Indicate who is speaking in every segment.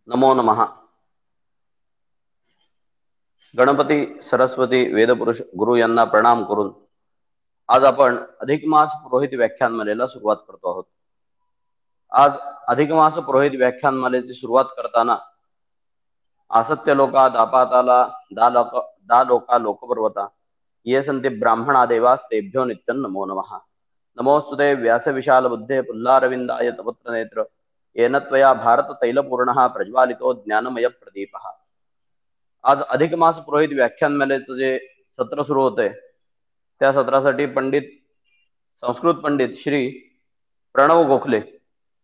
Speaker 1: नमो नमः. गणपती सरस्वती वेदपुरुष गुरु यांना प्रणाम करून आज आपण अधिक मास पुरोहित व्याख्यानमालेला सुरुवात करतो आहोत. आज अधिक मास पुरोहित व्याख्यानमालेची सुरुवात करताना असत्य लोका दापाताला दा लोका लोकपर्वता ये संते ब्राह्मणा देवास तेभ्यो नित्यं नमो नमः. नमोस्तुते व्यास विशाल बुद्धे पुल्लारविंदाय तपत्र नेत्र येन त्वया भारत तैलपूर्णः प्रज्वालितो ज्ञानमय प्रदीपः. आज अधिक मास पुरोहित व्याख्यानमालेचं जे सत्र सुरू होतंय त्या सत्रासाठी संस्कृत पंडित श्री प्रणव गोखले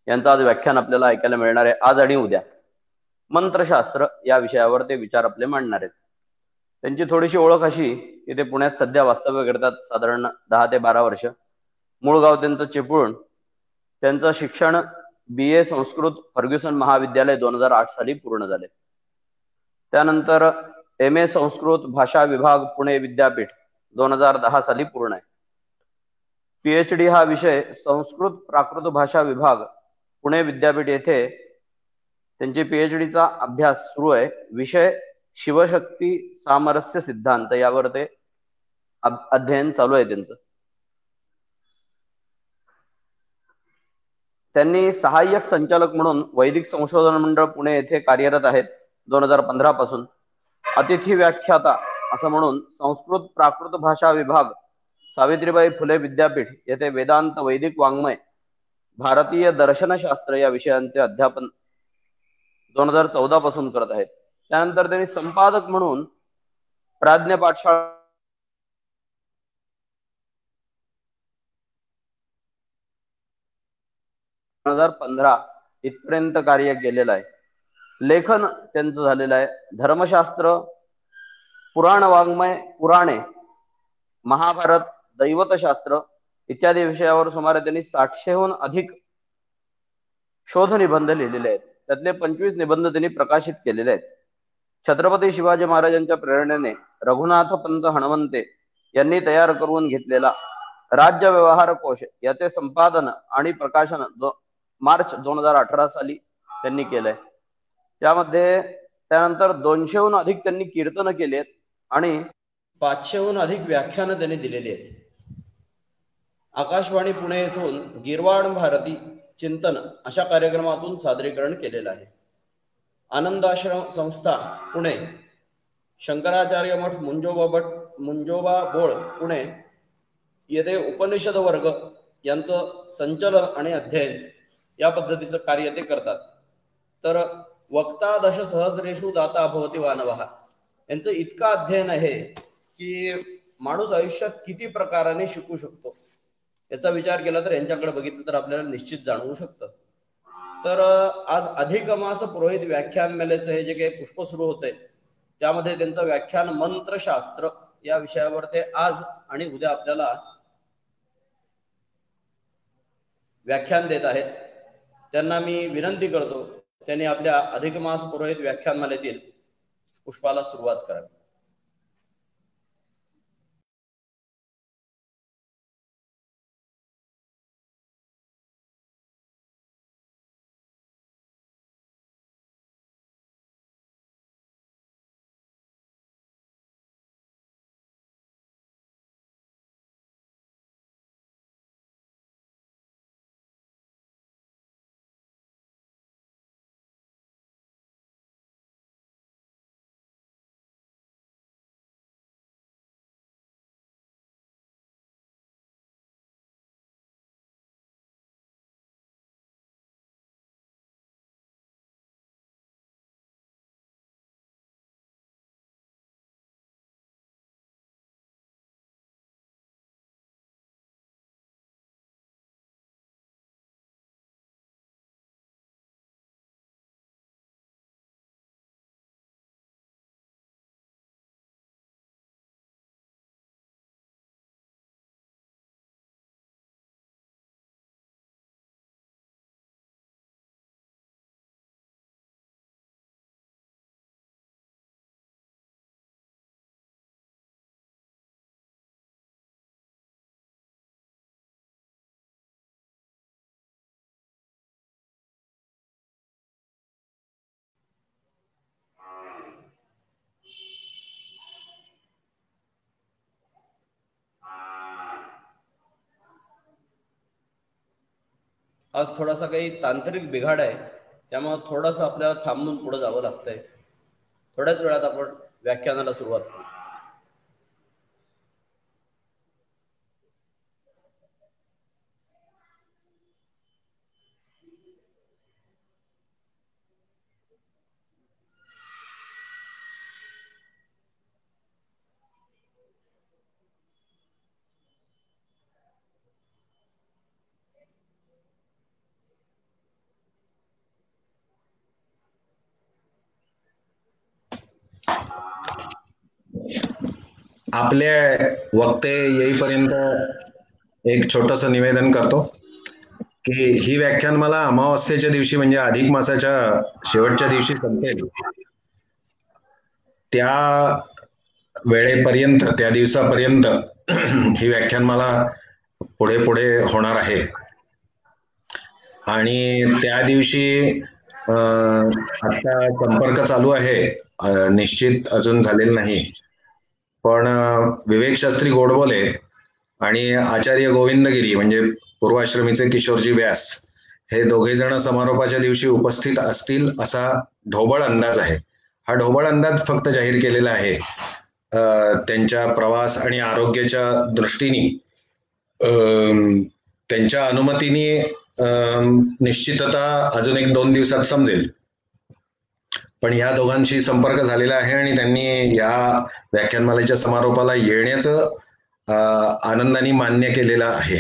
Speaker 1: यांचं आज व्याख्यान आपल्याला ऐकायला मिळणार आहे. आज आणि उद्या मंत्रशास्त्र या विषयावर ते विचार आपले मांडणार आहेत. त्यांची थोडीशी ओळख अशी की ते पुण्यात सध्या वास्तव्य करतात, साधारण 10 ते 12 वर्ष. मूळ गाव त्यांचं चिपळूण. त्यांचं शिक्षण BA संस्कृत फर्ग्युसन महाविद्यालय 2008 साली पूर्ण झाले. त्यानंतर MA संस्कृत भाषा विभाग पुणे विद्यापीठ 2010 साली पूर्ण आहे. PhD हा विषय संस्कृत प्राकृत भाषा विभाग पुणे विद्यापीठ येथे त्यांची PhDचा अभ्यास सुरू आहे. विषय शिवशक्ती सामरस्य सिद्धांत यावर ते अध्ययन चालू आहे त्यांचं. त्यांनी सहाय्यक संचालक म्हणून वैदिक संशोधन मंडळ पुणे येथे कार्यरत आहेत 2015 पासून. अतिथी व्याख्याता असं म्हणून संस्कृत प्राकृत भाषा विभाग सावित्रीबाई फुले विद्यापीठ येथे वेदांत वैदिक वाङ्मय भारतीय दर्शनशास्त्र या विषयांचे अध्यापन 2014 पासून करत आहेत. त्यानंतर त्यांनी संपादक म्हणून प्राज्ञ पाठशाळा 2015 इथपर्यंत कार्य केलेलं आहे. लेखन त्यांचं झालेलं आहे. धर्मशास्त्र, पुराण वाङ्मय, पुराणे, महाभारत, दैवतशास्त्र इत्यादी विषयावर सुमारे त्यांनी 700हून अधिक शोध निबंध लिहिलेले आहेत. त्यातले 25 निबंध त्यांनी प्रकाशित केलेले आहेत. छत्रपती शिवाजी महाराजांच्या प्रेरणेने रघुनाथ पंत हणमंते यांनी तयार करून घेतलेला राज्य व्यवहार कोश याचे संपादन आणि प्रकाशन मार्च 2018 साली त्यांनी केलंय. त्यामध्ये त्यानंतर 200हून अधिक त्यांनी कीर्तन केलेत आणि 500हून अधिक व्याख्यानं त्यांनी दिलेली आहेत. आकाशवाणी पुणे येथून गिरवाड भारती चिंतन अशा कार्यक्रमातून सादरीकरण केलेलं आहे. आनंदाश्रम संस्था पुणे, शंकराचार्य मठ मुंजोबा बोळ पुणे येथे उपनिषद वर्ग यांचं संचलन आणि अध्ययन या पद्धतीचं कार्य ते करतात. तर वक्ता दश सहस्रेषु दाता भवति वानवः यांचं इतकं अध्ययन आहे की माणूस आयुष्यात किती प्रकाराने शिकू शकतो याचा विचार केला तर यांच्याकडे बघितलं तर आपल्याला निश्चित जाणवू शकतं. तर आज अधिक मास पुरोहित व्याख्यान मेलेचं हे जे काही पुष्प सुरू होते त्यामध्ये त्यांचं व्याख्यान मंत्रशास्त्र या विषयावर ते आज आणि उद्या आपल्याला व्याख्यान देत आहेत. त्यांना मी विनंती करतो त्यांनी आपल्या अधिक मास पुरोहित व्याख्यानमालेतील पुष्पाला सुरुवात करावी. आज थोडासा काही तांत्रिक बिघाड आहे, त्यामुळे थोडंसं आपल्याला थांबून पुढे जावं लागतंय. थोड्याच वेळात आपण व्याख्यानाला सुरुवात करू.
Speaker 2: आपले वक्ते येईपर्यंत एक छोटस निवेदन करतो की ही व्याख्यान मला अमावस्येच्या दिवशी म्हणजे अधिक मासाच्या शेवटच्या दिवशी संपेल. त्या वेळेपर्यंत, त्या दिवसापर्यंत ही व्याख्यान मला पुढे पुढे होणार आहे. आणि त्या दिवशी आता संपर्क चालू आहे, निश्चित अजून झालेला नाही, पण विवेक शास्त्री गोडबोले आणि आचार्य गोविंदगिरी म्हणजे पूर्वाश्रमीचे किशोरजी व्यास हे दोघे जण समारोपाच्या दिवशी उपस्थित असतील असा ढोबळ अंदाज आहे. हा ढोबळ अंदाज फक्त जाहीर केलेला आहे. त्यांच्या प्रवास आणि आरोग्याच्या दृष्टीने त्यांच्या अनुमतीने निश्चितता अजून 1-2 दिवसात समजेल. पण ह्या दोघांशी संपर्क झालेला आहे आणि त्यांनी या व्याख्यानमालेच्या समारोपाला येण्याचं आनंदाने मान्य केलेलं आहे.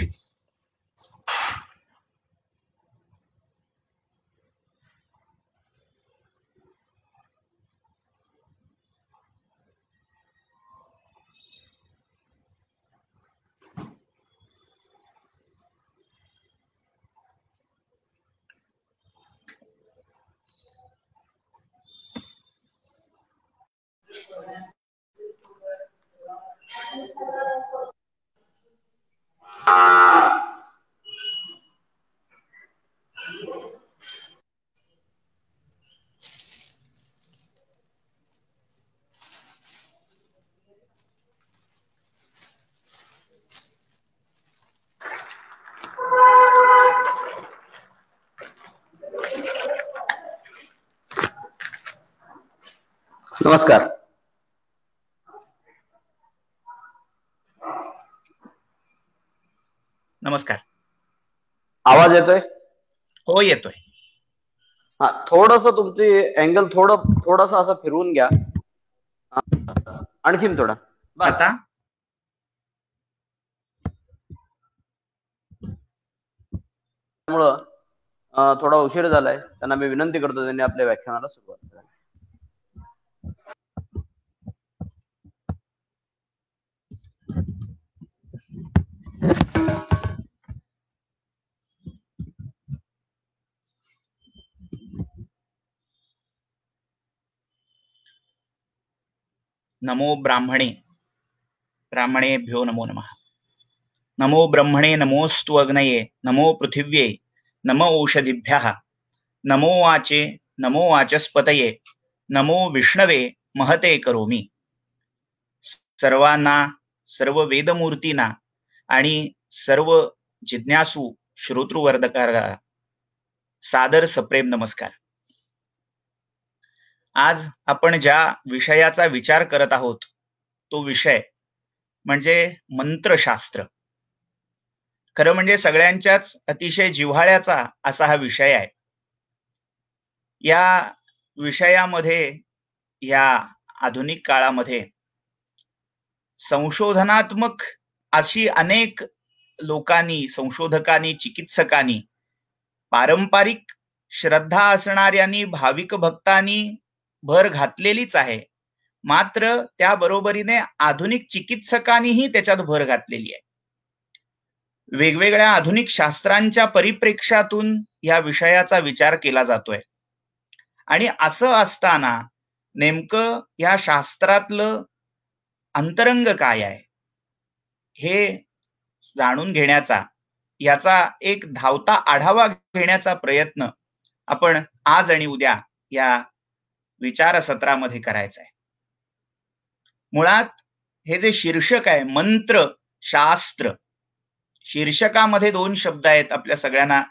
Speaker 1: नमस्कार.
Speaker 3: नमस्कार.
Speaker 1: आवाज येतोय?
Speaker 3: हो, येतोय.
Speaker 1: हा, थोडस तुमची अँगल थोडस असं फिरवून घ्या. आणखीन थोडा.
Speaker 3: आता
Speaker 1: त्यामुळं थोडा उशीर झालाय. त्यांना मी विनंती करतो त्यांनी आपल्या व्याख्यानाला सुरुवात करावी.
Speaker 3: नमो ब्राह्मणे ब्राह्मणेभ्यो नमो नमः. नमो ब्रह्मणे नमोस्तु अग्नये नमो पृथिव्ये नमो औषधिभ्यः नमो वाचे नमो वाचस्पतये नमो विष्णवे महते करोमि. सर्वांना, सर्व वेदमूर्तींना आणि सर्व जिज्ञासू श्रोतृवर्धकांना सादर सप्रेम नमस्कार. आज आपण ज्या विषयाचा विचार करत आहोत तो विषय म्हणजे मंत्रशास्त्र. खरं म्हणजे सगळ्यांच्याच अतिशय जिव्हाळ्याचा असा हा विषय आहे. या विषयामध्ये या आधुनिक काळामध्ये संशोधनात्मक अशी अनेक लोकांनी, संशोधकांनी, चिकित्सकांनी, पारंपरिक श्रद्धा असणाऱ्यांनी, भाविक भक्तांनी भर घातलेलीच आहे. मात्र त्या बरोबरीने आधुनिक चिकित्सकांनीही त्याच्यात भर घातलेली आहे. वेगवेगळ्या आधुनिक शास्त्रांच्या परिप्रेक्ष्यातून या विषयाचा विचार केला जातोय. आणि असं असताना नेमकं या शास्त्रातलं अंतरंग काय आहे हे जाणून घेण्याचा, याचा एक धावता आढावा घेण्याचा प्रयत्न आपण आज आणि उद्या या विचारसत्रामध्ये करायचा आहे. मुळात हे जे शीर्षक आहे मंत्र शास्त्र, शीर्षकामध्ये 2 शब्द आहेत, आपल्या सगळ्यांना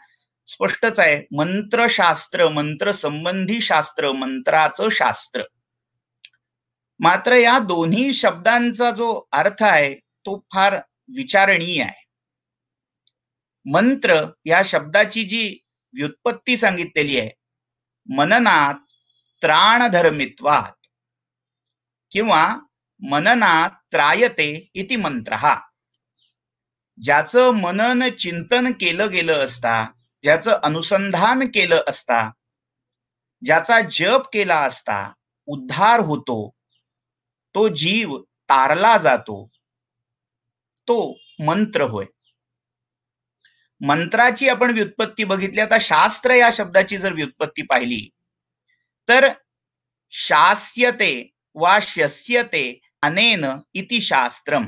Speaker 3: स्पष्टच आहे, मंत्रशास्त्र, मंत्र संबंधी शास्त्र, मंत्राचं शास्त्र. मात्र या दोन्ही शब्दांचा जो अर्थ आहे तो फार विचारणीय आहे. मंत्र या शब्दाची जी व्युत्पत्ती सांगितलेली आहे, मननात त्राणधर्मित्वात किंवा मननात त्रायते इति मंत्रः. ज्याचं मनन चिंतन केलं गेलं असता, ज्याचं अनुसंधान केलं असता, ज्याचा जप केला असता उद्धार होतो, तो जीव तारला जातो, तो मंत्र होय. मंत्राची आपण व्युत्पत्ती बघितली. आता शास्त्र या शब्दाची जर व्युत्पत्ती पाहिली तर शास्यते वा शस्यते अनेन इति शास्त्रम.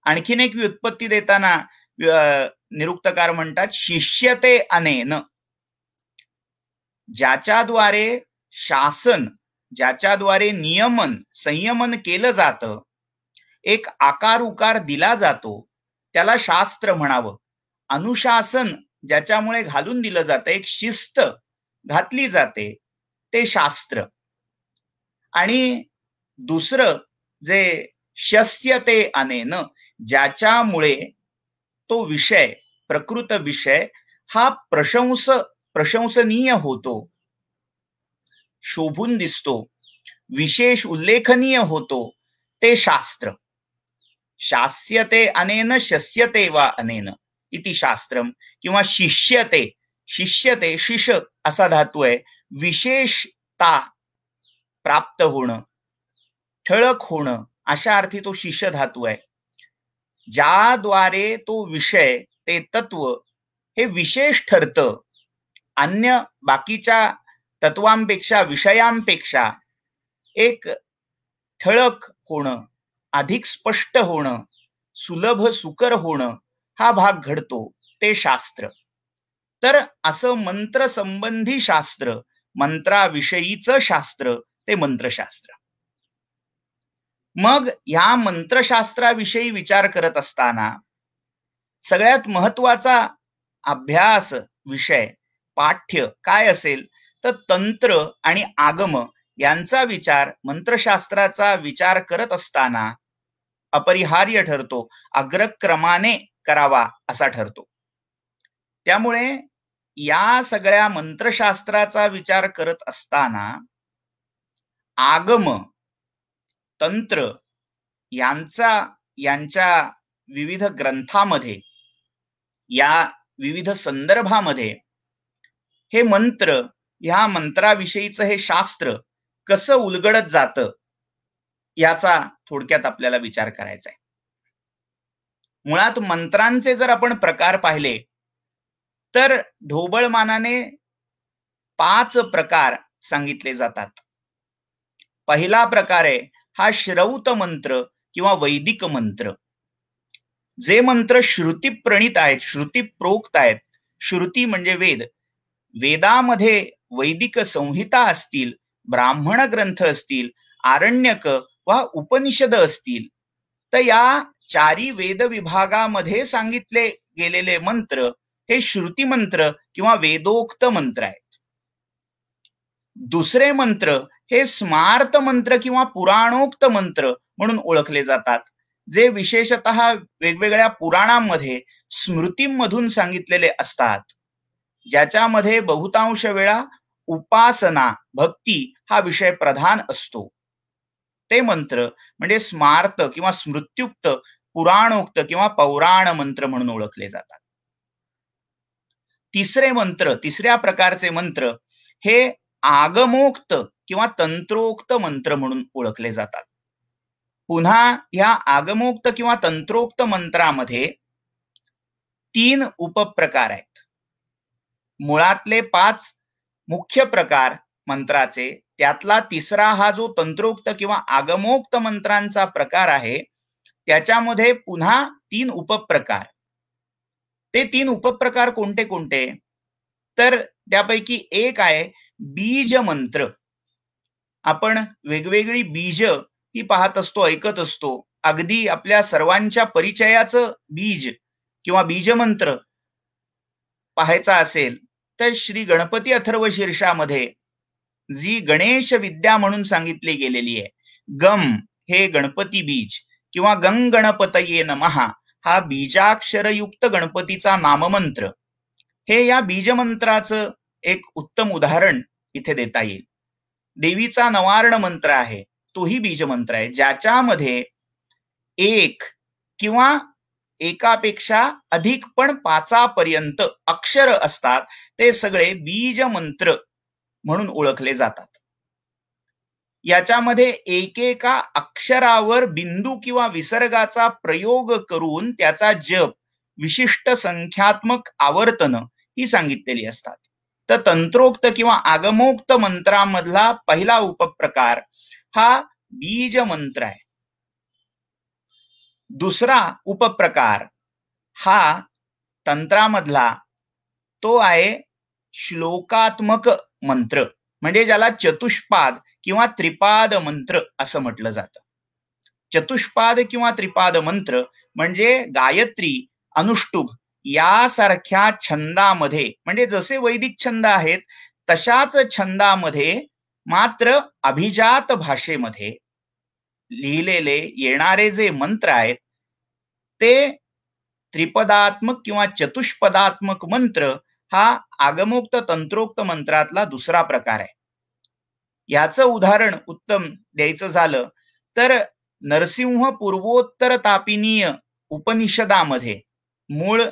Speaker 3: आणखीन एक व्युत्पत्ती देताना निरुक्तकार म्हणतात शिष्यते अनेन. ज्याच्याद्वारे शासन, ज्याच्याद्वारे नियमन संयमन केलं जातं, एक आकार उकार दिला जातो, त्याला शास्त्र म्हणावं. अनुशासन ज्याच्यामुळे घालून दिलं जातं, एक शिस्त घातली जाते, ते शास्त्र. आणि दुसरं जे शस्यते अनेन, ज्याच्यामुळे तो विषय, प्रकृत विषय हा प्रशंसनीय होतो, शोभून दिसतो, विशेष उल्लेखनीय होतो, ते शास्त्र. शास्यते अनेन शस्यते वा अनेन इति शास्त्रम. किंवा शिष्यते, शिष्यते शिष्य असा धातू आहे, विशेषता प्राप्त होणं, ठळक होणं अशा अर्थी तो शिष्य धातू आहे. ज्याद्वारे तो विषय, ते तत्व हे विशेष ठरतं, अन्य बाकीच्या तत्वांपेक्षा, विषयांपेक्षा एक ठळक होणं, अधिक स्पष्ट होणं, सुलभ सुकर होणं हा भाग घडतो, ते शास्त्र. तर असं मंत्र संबंधी शास्त्र, मंत्राविषयीचं शास्त्र, ते मंत्रशास्त्र. मग या मंत्रशास्त्राविषयी विचार करत असताना सगळ्यात महत्वाचा अभ्यास विषय, पाठ्य काय असेल तर तंत्र आणि आगम यांचा विचार, मंत्रशास्त्राचा विचार करत असताना अपरिहार्य ठरतो, अग्रक्रमाने करावा असा ठरतो. त्यामुळे या सगळ्या मंत्रशास्त्राचा विचार करत असताना आगम, तंत्र यांच्या विविध ग्रंथामध्ये, या विविध संदर्भामध्ये हे मंत्र, ह्या मंत्राविषयीचं हे शास्त्र कसं उलगडत जातं याचा थोडक्यात आपल्याला विचार करायचा आहे. मुळात मंत्रांचे जर आपण प्रकार पाहिले तर ढोबळमानाने 5 प्रकार सांगितले जातात. पहिला प्रकार आहे हा श्रौत मंत्र किंवा वैदिक मंत्र. जे मंत्र श्रुती प्रणीत आहेत, श्रुती प्रोक्त आहेत. श्रुती म्हणजे वेद. वेदामध्ये वैदिक संहिता असतील, ब्राह्मण ग्रंथ असतील, आरण्यक वा उपनिषद असतील, तर या 4 वेद विभागामध्ये सांगितले गेलेले मंत्र हे श्रुती मंत्र किंवा वेदोक्त मंत्र आहेत. दुसरे मंत्र हे स्मार्त मंत्र किंवा पुराणोक्त मंत्र म्हणून ओळखले जातात, जे विशेषतः वेगवेगळ्या पुराणांमध्ये स्मृतींमधून सांगितलेले असतात, ज्याच्यामध्ये बहुतांश वेळा उपासना, भक्ती हा विषय प्रधान असतो. ते मंत्र म्हणजे स्मार्त किंवा स्मृत्युक्त, पुराणोक्त किंवा पौराण मंत्र म्हणून ओळखले जातात. तिसरे मंत्र, तिसऱ्या प्रकारचे मंत्र हे आगमोक्त किंवा तंत्रोक्त मंत्र म्हणून ओळखले जातात. पुन्हा या आगमोक्त किंवा तंत्रोक्त मंत्रामध्ये 3 उपप्रकार आहेत. मुळातले 5 मुख्य प्रकार मंत्राचे, त्यातला तिसरा हा जो तंत्रोक्त किंवा आगमोक्त मंत्रांचा प्रकार आहे, त्याच्यामध्ये पुन्हा 3 उपप्रकार. ते 3 उपप्रकार कोणते कोणते तर त्यापैकी एक आहे बीज मंत्र. आपण वेगवेगळी बीज ही पाहत असतो, ऐकत असतो. अगदी आपल्या सर्वांच्या परिचयाचं बीज किंवा बीजमंत्र पाहायचा असेल तर श्री गणपती अथर्व शीर्षामध्ये जी गणेश विद्या म्हणून सांगितली गेलेली आहे, गम हे गणपती बीज किंवा गणपतये नमः हा बीजाक्षरयुक्त गणपतीचा नाममंत्र, हे या बीजमंत्राचं एक उत्तम उदाहरण इथे देता येईल. देवीचा नवार्ण मंत्र आहे, तोही बीजमंत्र आहे, ज्याच्यामध्ये एक किंवा एकापेक्षा अधिक पण 5पर्यंत अक्षर असतात. ते सगळे बीज मंत्र म्हणून ओळखले जातात. याच्यामध्ये एकेका अक्षरावर बिंदू किंवा विसर्गाचा प्रयोग करून त्याचा जप विशिष्ट संख्यात्मक आवर्तन ही सांगितलेली असतात. तर तंत्रोक्त किंवा आगमोक्त मंत्रामधला पहिला उपप्रकार हा बीज मंत्र आहे. दुसरा उपप्रकार हा तंत्रामधला तो आहे श्लोकात्मक मंत्र, म्हणजे ज्याला चतुष्पाद किंवा त्रिपाद मंत्र असं म्हटलं जातं. चतुष्पाद किंवा त्रिपाद मंत्र म्हणजे गायत्री, अनुष्टुभ यासारख्या छंदामध्ये, म्हणजे जसे वैदिक छंद आहेत तशाच छंदामध्ये मात्र अभिजात भाषेमध्ये लिहिलेले येणारे जे मंत्र आहेत ते त्रिपदात्मक किंवा चतुष्पदात्मक मंत्र हा आगमोक्त तंत्रोक्त मंत्रातला दुसरा प्रकार आहे. याचं उदाहरण उत्तम द्यायचं झालं तर नरसिंह पूर्वोत्तर तापिनीय उपनिषदामध्ये, मूळ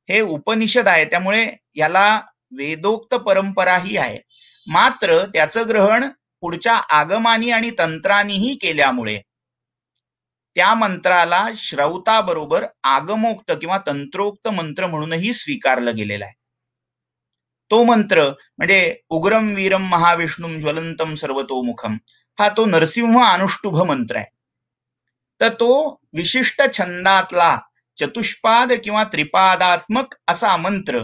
Speaker 3: हे उपनिषद आहे त्यामुळे याला वेदोक्त परंपराही आहे, मात्र त्याचं ग्रहण पुढच्या आगमानी आणि तंत्रानीही केल्यामुळे त्या मंत्राला श्रौताबरोबर आगमोक्त किंवा तंत्रोक्त मंत्र म्हणूनही स्वीकारलं गेलेलं आहे. तो मंत्र म्हणजे उग्रम वीरम महाविष्णुम ज्वलंतम सर्वतोमुखम हा तो नरसिंह अनुष्टुभ मंत्र आहे. तर तो विशिष्ट छंदातला चतुष्पाद किंवा त्रिपादात्मक असा मंत्र.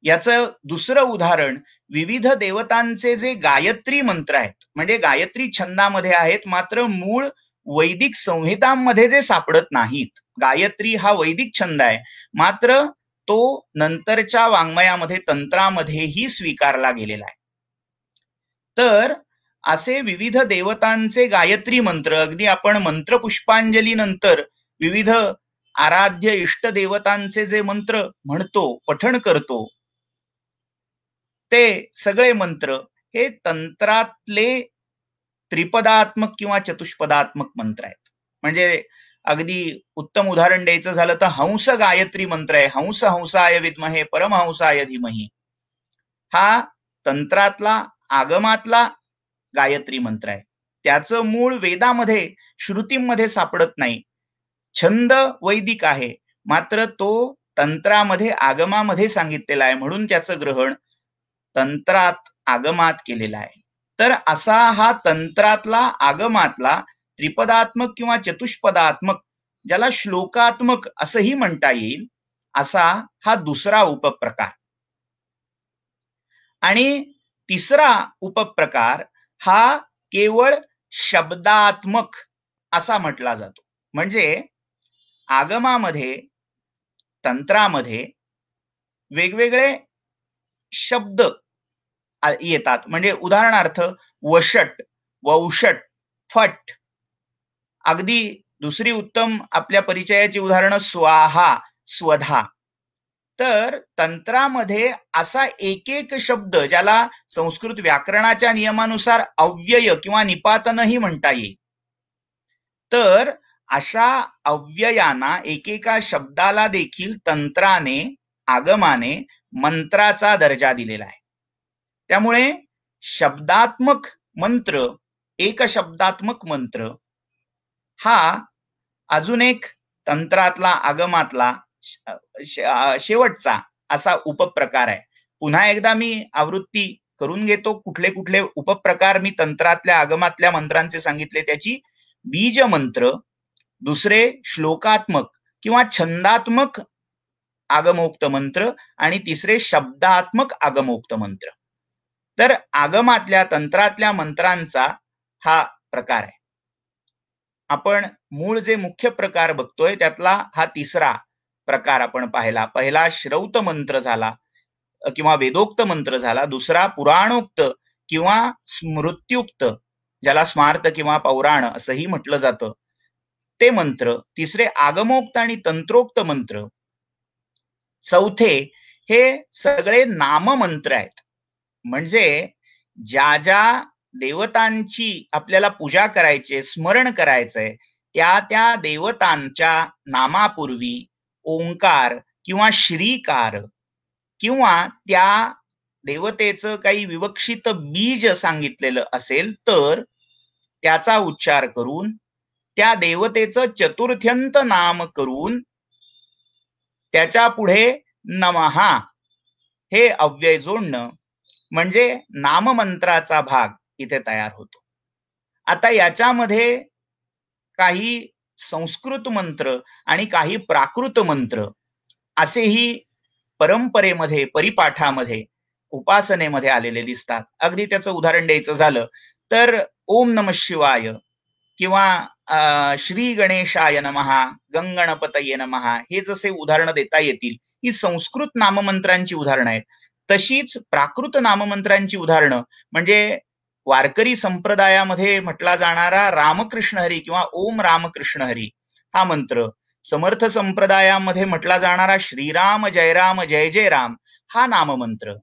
Speaker 3: याचं दुसरं उदाहरण विविध देवतांचे जे गायत्री मंत्र आहेत, म्हणजे गायत्री छंदामध्ये आहेत मात्र मूळ वैदिक संहितांमध्ये जे सापडत नाहीत. गायत्री हा वैदिक छंद आहे मात्र तो नंतरच्या वाङ्मयामध्ये तंत्रामध्येही स्वीकारला गेलेला आहे. तर असे विविध देवतांचे गायत्री मंत्र, अगदी आपण मंत्रपुष्पांजली नंतर विविध आराध्य इष्ट देवतांचे जे मंत्र म्हणतो, पठण करतो, ते सगळे मंत्र हे तंत्रातले त्रिपदात्मक किंवा चतुष्पदात्मक मंत्र आहेत. म्हणजे अगदी उत्तम उदाहरण द्यायचं झालं तर हंस गायत्री मंत्र आहे, हंस हंसाय विद्महे परमहंसाय धीमहि, हा तंत्रातला आगमातला गायत्री मंत्र आहे. त्याचं मूळ वेदामध्ये श्रुतींमध्ये सापडत नाही. छंद वैदिक आहे मात्र तो तंत्रामध्ये आगमामध्ये सांगितलेला आहे, म्हणून त्याचं ग्रहण तंत्रात आगमात केलेला आहे. तर असा हा तंत्रातला आगमातला त्रिपदात्मक किंवा चतुष्पदात्मक, ज्याला श्लोकात्मक असंही म्हणता येईल, असा हा दुसरा उपप्रकार. आणि तिसरा उपप्रकार हा केवळ शब्दात्मक असा म्हटला जातो. म्हणजे आगमामध्ये तंत्रामध्ये वेगवेगळे शब्द येतात. म्हणजे उदाहरणार्थ वषट, वौषट, फट. अगदी दुसरी उत्तम आपल्या परिचयाची उदाहरणं स्वाहा, स्वधा. तर तंत्रामध्ये असा एक एक शब्द ज्याला संस्कृत व्याकरणाच्या नियमानुसार अव्यय किंवा निपातनही म्हणता येईल. तर अशा अव्ययांना एकेका शब्दाला देखील तंत्राने आगमाने मंत्राचा दर्जा दिलेला आहे. त्यामुळे शब्दात्मक मंत्र, एक शब्दात्मक मंत्र हा अजून एक तंत्रातला आगमातला शेवटचा असा उपप्रकार आहे. पुन्हा एकदा मी आवृत्ती करून घेतो कुठले कुठले उपप्रकार मी तंत्रातल्या आगमातल्या मंत्रांचे सांगितले त्याची. बीज मंत्र, दुसरे श्लोकात्मक किंवा छंदात्मक आगमोक्त मंत्र आणि तिसरे शब्दात्मक आगमोक्त मंत्र. तर आगमातल्या तंत्रातल्या मंत्रांचा हा प्रकार आहे. आपण मूळ जे मुख्य प्रकार बघतोय त्यातला हा तिसरा प्रकार आपण पाहिला. पहिला श्रौत मंत्र झाला किंवा वेदोक्त मंत्र झाला, दुसरा पुराणोक्त किंवा स्मृत्युक्त, ज्याला स्मार्त किंवा पौराण असंही म्हटलं जातं, ते मंत्र, तिसरे आगमोक्त आणि तंत्रोक्त मंत्र, चौथे हे सगळे नाममंत्र आहेत. म्हणजे ज्या ज्या देवतांची आपल्याला पूजा करायची, स्मरण करायचंय, त्या त्या देवतांच्या नामापूर्वी ओंकार किंवा श्रीकार किंवा त्या देवतेचं काही विवक्षित बीज सांगितलेलं असेल तर त्याचा उच्चार करून त्या देवतेचं चतुर्थ्यंत नाम करून त्याच्या पुढे नमहा हे अव्यय जोडणं म्हणजे नाममंत्राचा भाग इथे तयार होतो. आता याच्यामध्ये काही संस्कृत मंत्र आणि काही प्राकृत मंत्र असेही परंपरेमध्ये, परिपाठामध्ये, उपासनेमध्ये आलेले दिसतात. अगदी त्याचं उदाहरण द्यायचं झालं तर ओम नमः शिवाय किंवा श्री गणेशाय नमहा, गंगणपतये नमहा हे जसे उदाहरणं देता येतील, ही संस्कृत नाममंत्रांची उदाहरणं आहेत. तशीच प्राकृत नाममंत्रांची उदाहरणं म्हणजे वारकरी संप्रदायामध्ये म्हटला जाणारा रामकृष्ण हरी किंवा ओम रामकृष्ण हरी हा मंत्र, समर्थ संप्रदायामध्ये म्हटला जाणारा श्रीराम जय जय राम हा नाममंत्र,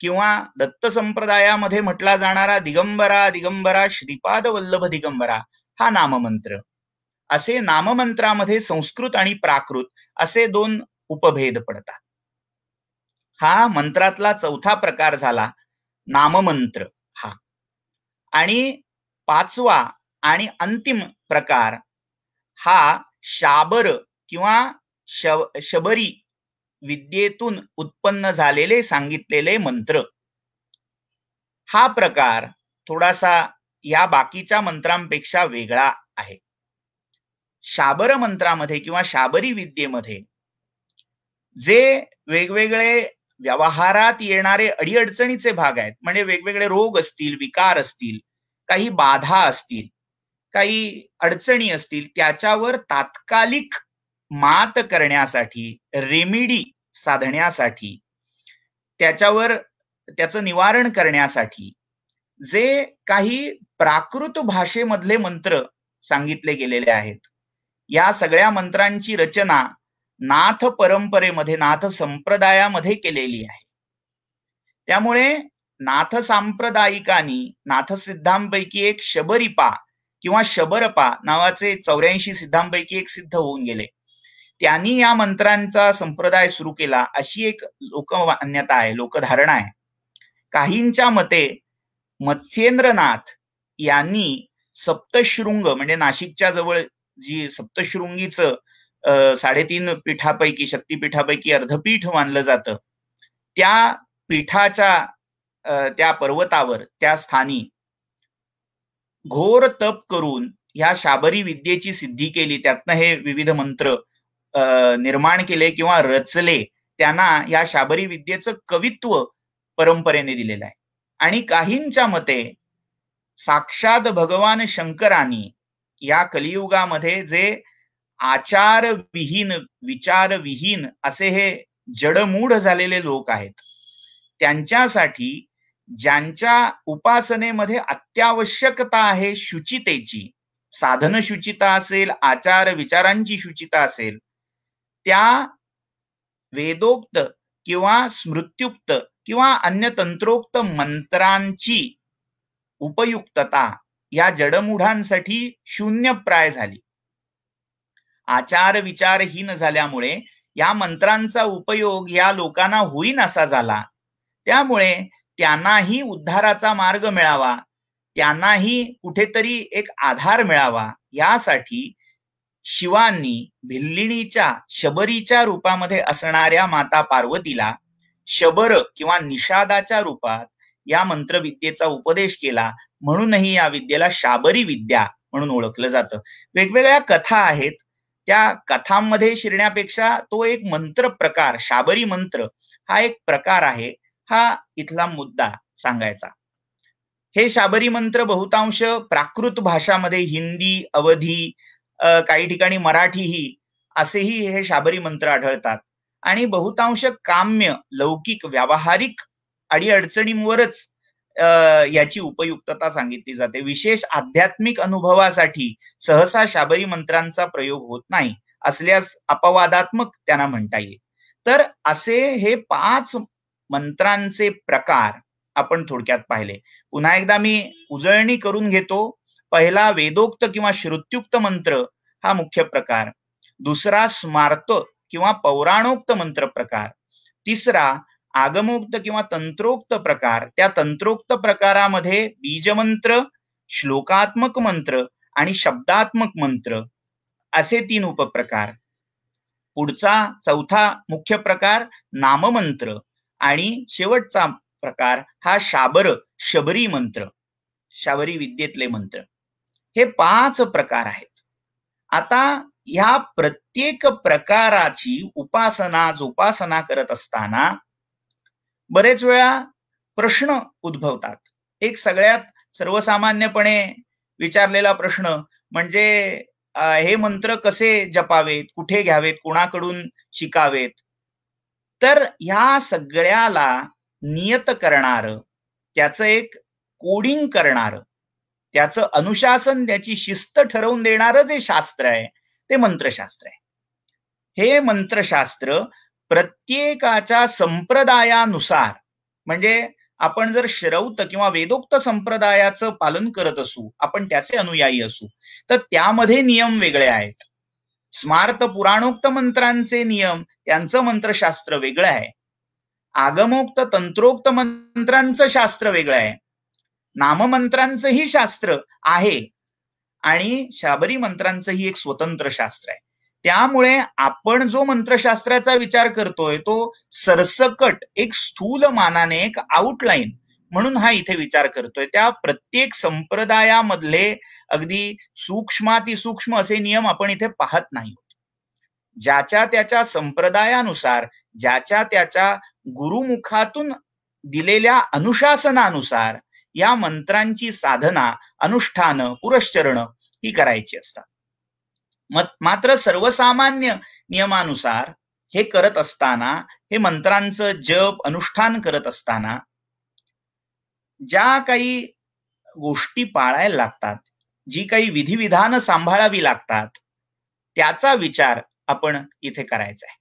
Speaker 3: किंवा दत्त संप्रदायामध्ये म्हटला जाणारा दिगंबरा दिगंबरा श्रीपाद वल्लभ दिगंबरा हा नाममंत्र. असे नाममंत्रामध्ये संस्कृत आणि प्राकृत असे दोन उपभेद पडतात. हा मंत्रातला चौथा प्रकार झाला नाममंत्र हा. आणि पाचवा आणि अंतिम प्रकार हा शाबर किंवा शबरी विद्येतून उत्पन्न झालेले सांगितलेले मंत्र. हा प्रकार थोडासा या बाकीच्या मंत्रांपेक्षा वेगळा आहे. शाबर मंत्रामध्ये किंवा शाबरी विद्येमध्ये जे वेगवेगळे व्यवहारात येणारे अडीअडचणीचे भाग आहेत, म्हणजे वेगवेगळे रोग असतील, विकार असतील, काही बाधा असतील, काही अडचणी असतील, त्याच्यावर तात्कालिक मात करण्यासाठी, रेमिडी साधण्यासाठी, त्याचं निवारण करण्यासाठी जे काही प्राकृत भाषेमधले मंत्र सांगितले गेलेले आहेत, या सगळ्या मंत्रांची रचना नाथ परंपरेमध्ये, नाथ संप्रदायामध्ये केलेली आहे. त्यामुळे नाथ सांप्रदायिकांनी नाथ सिद्धांपैकी एक शबरिपा किंवा शबरपा नावाचे 84 सिद्धांपैकी एक सिद्ध होऊन गेले. त्यांनी या मंत्रांचा संप्रदाय सुरू केला अशी एक लोकमान्यता आहे, लोकधारणा आहे. काहींच्या मते मत्स्येंद्रनाथ यांनी सप्तशृंग म्हणजे नाशिकच्या जवळ जी सप्तशृंगीचं 3.5 पीठापैकी, शक्तीपीठापैकी अर्धपीठ मानलं जातं, त्या पीठाच्या त्या पर्वतावर, त्या स्थानी घोर तप करून ह्या शाबरी विद्येची सिद्धी केली. त्यातनं हे विविध मंत्र निर्माण केले किंवा रचले. त्यांना या शाबरी विद्येचं कवित्व परंपरेने दिलेलं आहे. आणि काहींच्या मते साक्षात भगवान शंकरांनी या कलियुगामध्ये जे आचारविहीन, विचारविहीन असे हे जडमूढ झालेले लोक आहेत, त्यांच्यासाठी ज्यांच्या उपासनेमध्ये अत्यावश्यकता आहे शुचितेची, साधन शुचिता असेल, आचार विचारांची शुचिता असेल, त्या वेदोक्त किंवा स्मृत्युक्त किंवा अन्य तंत्रोक्त मंत्रांची उपयुक्तता या जडमूढांसाठी शून्यप्राय झाली. आचार विचारहीन झाल्यामुळे या मंत्रांचा उपयोग या लोकांना होईनासा झाला. त्यामुळे त्यांनाही उद्धाराचा मार्ग मिळावा, त्यांनाही कुठेतरी एक आधार मिळावा, यासाठी शिवांनी भिल्लिणीच्या शबरीच्या रूपामध्ये असणाऱ्या माता पार्वतीला शबर किंवा निषादाच्या रूपात या मंत्रविद्येचा उपदेश केला. म्हणूनही या विद्येला शाबरी विद्या म्हणून ओळखलं जातं. वेगवेगळ्या कथा आहेत, त्या कथांमध्ये शिरण्यापेक्षा तो एक मंत्र प्रकार, शाबरी मंत्र हा एक प्रकार आहे, हा इथला मुद्दा सांगायचा. हे शाबरी मंत्र बहुतांश प्राकृत भाषामध्ये, हिंदी, अवधी, काही ठिकाणी मराठीही असेही हे शाबरी मंत्र आढळतात आणि बहुतांश काम्य, लौकिक, व्यावहारिक अडीअडचणींवरच याची उपयुक्तता सांगितली जाते. विशेष आध्यात्मिक अनुभवासाठी सहसा शाबरी मंत्रांचा प्रयोग होत नाही, असल्यास अपवादात्मक त्यांना म्हणता येईल. तर असे हे 5 मंत्रांचे प्रकार आपण थोडक्यात पाहिले. पुन्हा एकदा मी उजळणी करून घेतो. पहिला वेदोक्त किंवा श्रुत्युक्त मंत्र हा मुख्य प्रकार. दुसरा स्मार्त किंवा पौराणोक्त मंत्र प्रकार. तिसरा आगमोक्त किंवा तंत्रोक्त प्रकार. त्या तंत्रोक्त प्रकारामध्ये बीजमंत्र, श्लोकात्मक मंत्र आणि शब्दात्मक मंत्र असे 3 उपप्रकार. पुढचा चौथा मुख्य प्रकार नाममंत्र आणि शेवटचा प्रकार हा शबरी मंत्र, शाबरी विद्येतले मंत्र. हे 5 प्रकार आहेत. आता ह्या प्रत्येक प्रकाराची उपासना करत असताना बरेच वेळा प्रश्न उद्भवतात. एक सगळ्यात सर्वसामान्यपणे विचारलेला प्रश्न म्हणजे हे मंत्र कसे जपावेत, कुठे घ्यावेत, कोणाकडून शिकावेत. तर ह्या सगळ्याला नियत करणारं, त्याचं एक कोडिंग करणारं, त्याचं अनुशासन, त्याची शिस्त ठरवून देणारं जे शास्त्र आहे ते मंत्रशास्त्र आहे. हे मंत्रशास्त्र प्रत्येकाच्या संप्रदायानुसार, म्हणजे आपण जर श्रौत किंवा वेदोक्त संप्रदायाचं पालन करत असू, आपण त्याचे अनुयायी असू, तर त्यामध्ये नियम वेगळे आहेत. स्मार्त पुराणोक्त मंत्रांचे नियम, त्यांचं मंत्रशास्त्र वेगळं आहे. आगमोक्त तंत्रोक्त मंत्रांचं शास्त्र वेगळं आहे. नाममंत्रांचंही शास्त्र आहे आणि शाबरी मंत्रांचंही एक स्वतंत्र शास्त्र आहे. त्यामुळे आपण जो मंत्रशास्त्राचा विचार करतोय तो सरसकट एक स्थूल मानाने, एक आउटलाईन म्हणून हा इथे विचार करतोय. त्या प्रत्येक संप्रदायामधले अगदी सूक्ष्मातिसूक्ष्म असे नियम आपण इथे पाहत नाही. ज्याच्या त्याच्या संप्रदायानुसार, ज्याच्या त्याच्या गुरुमुखातून दिलेल्या अनुशासनानुसार या मंत्रांची साधना, अनुष्ठान, पुरश्चरण ही करायची असतात. मात्र सर्वसामान्य नियमानुसार हे करत असताना, हे मंत्रांचं जप अनुष्ठान करत असताना ज्या काही गोष्टी पाळायला लागतात, जी काही विधिविधानं सांभाळावी लागतात, त्याचा विचार आपण इथे करायचा आहे.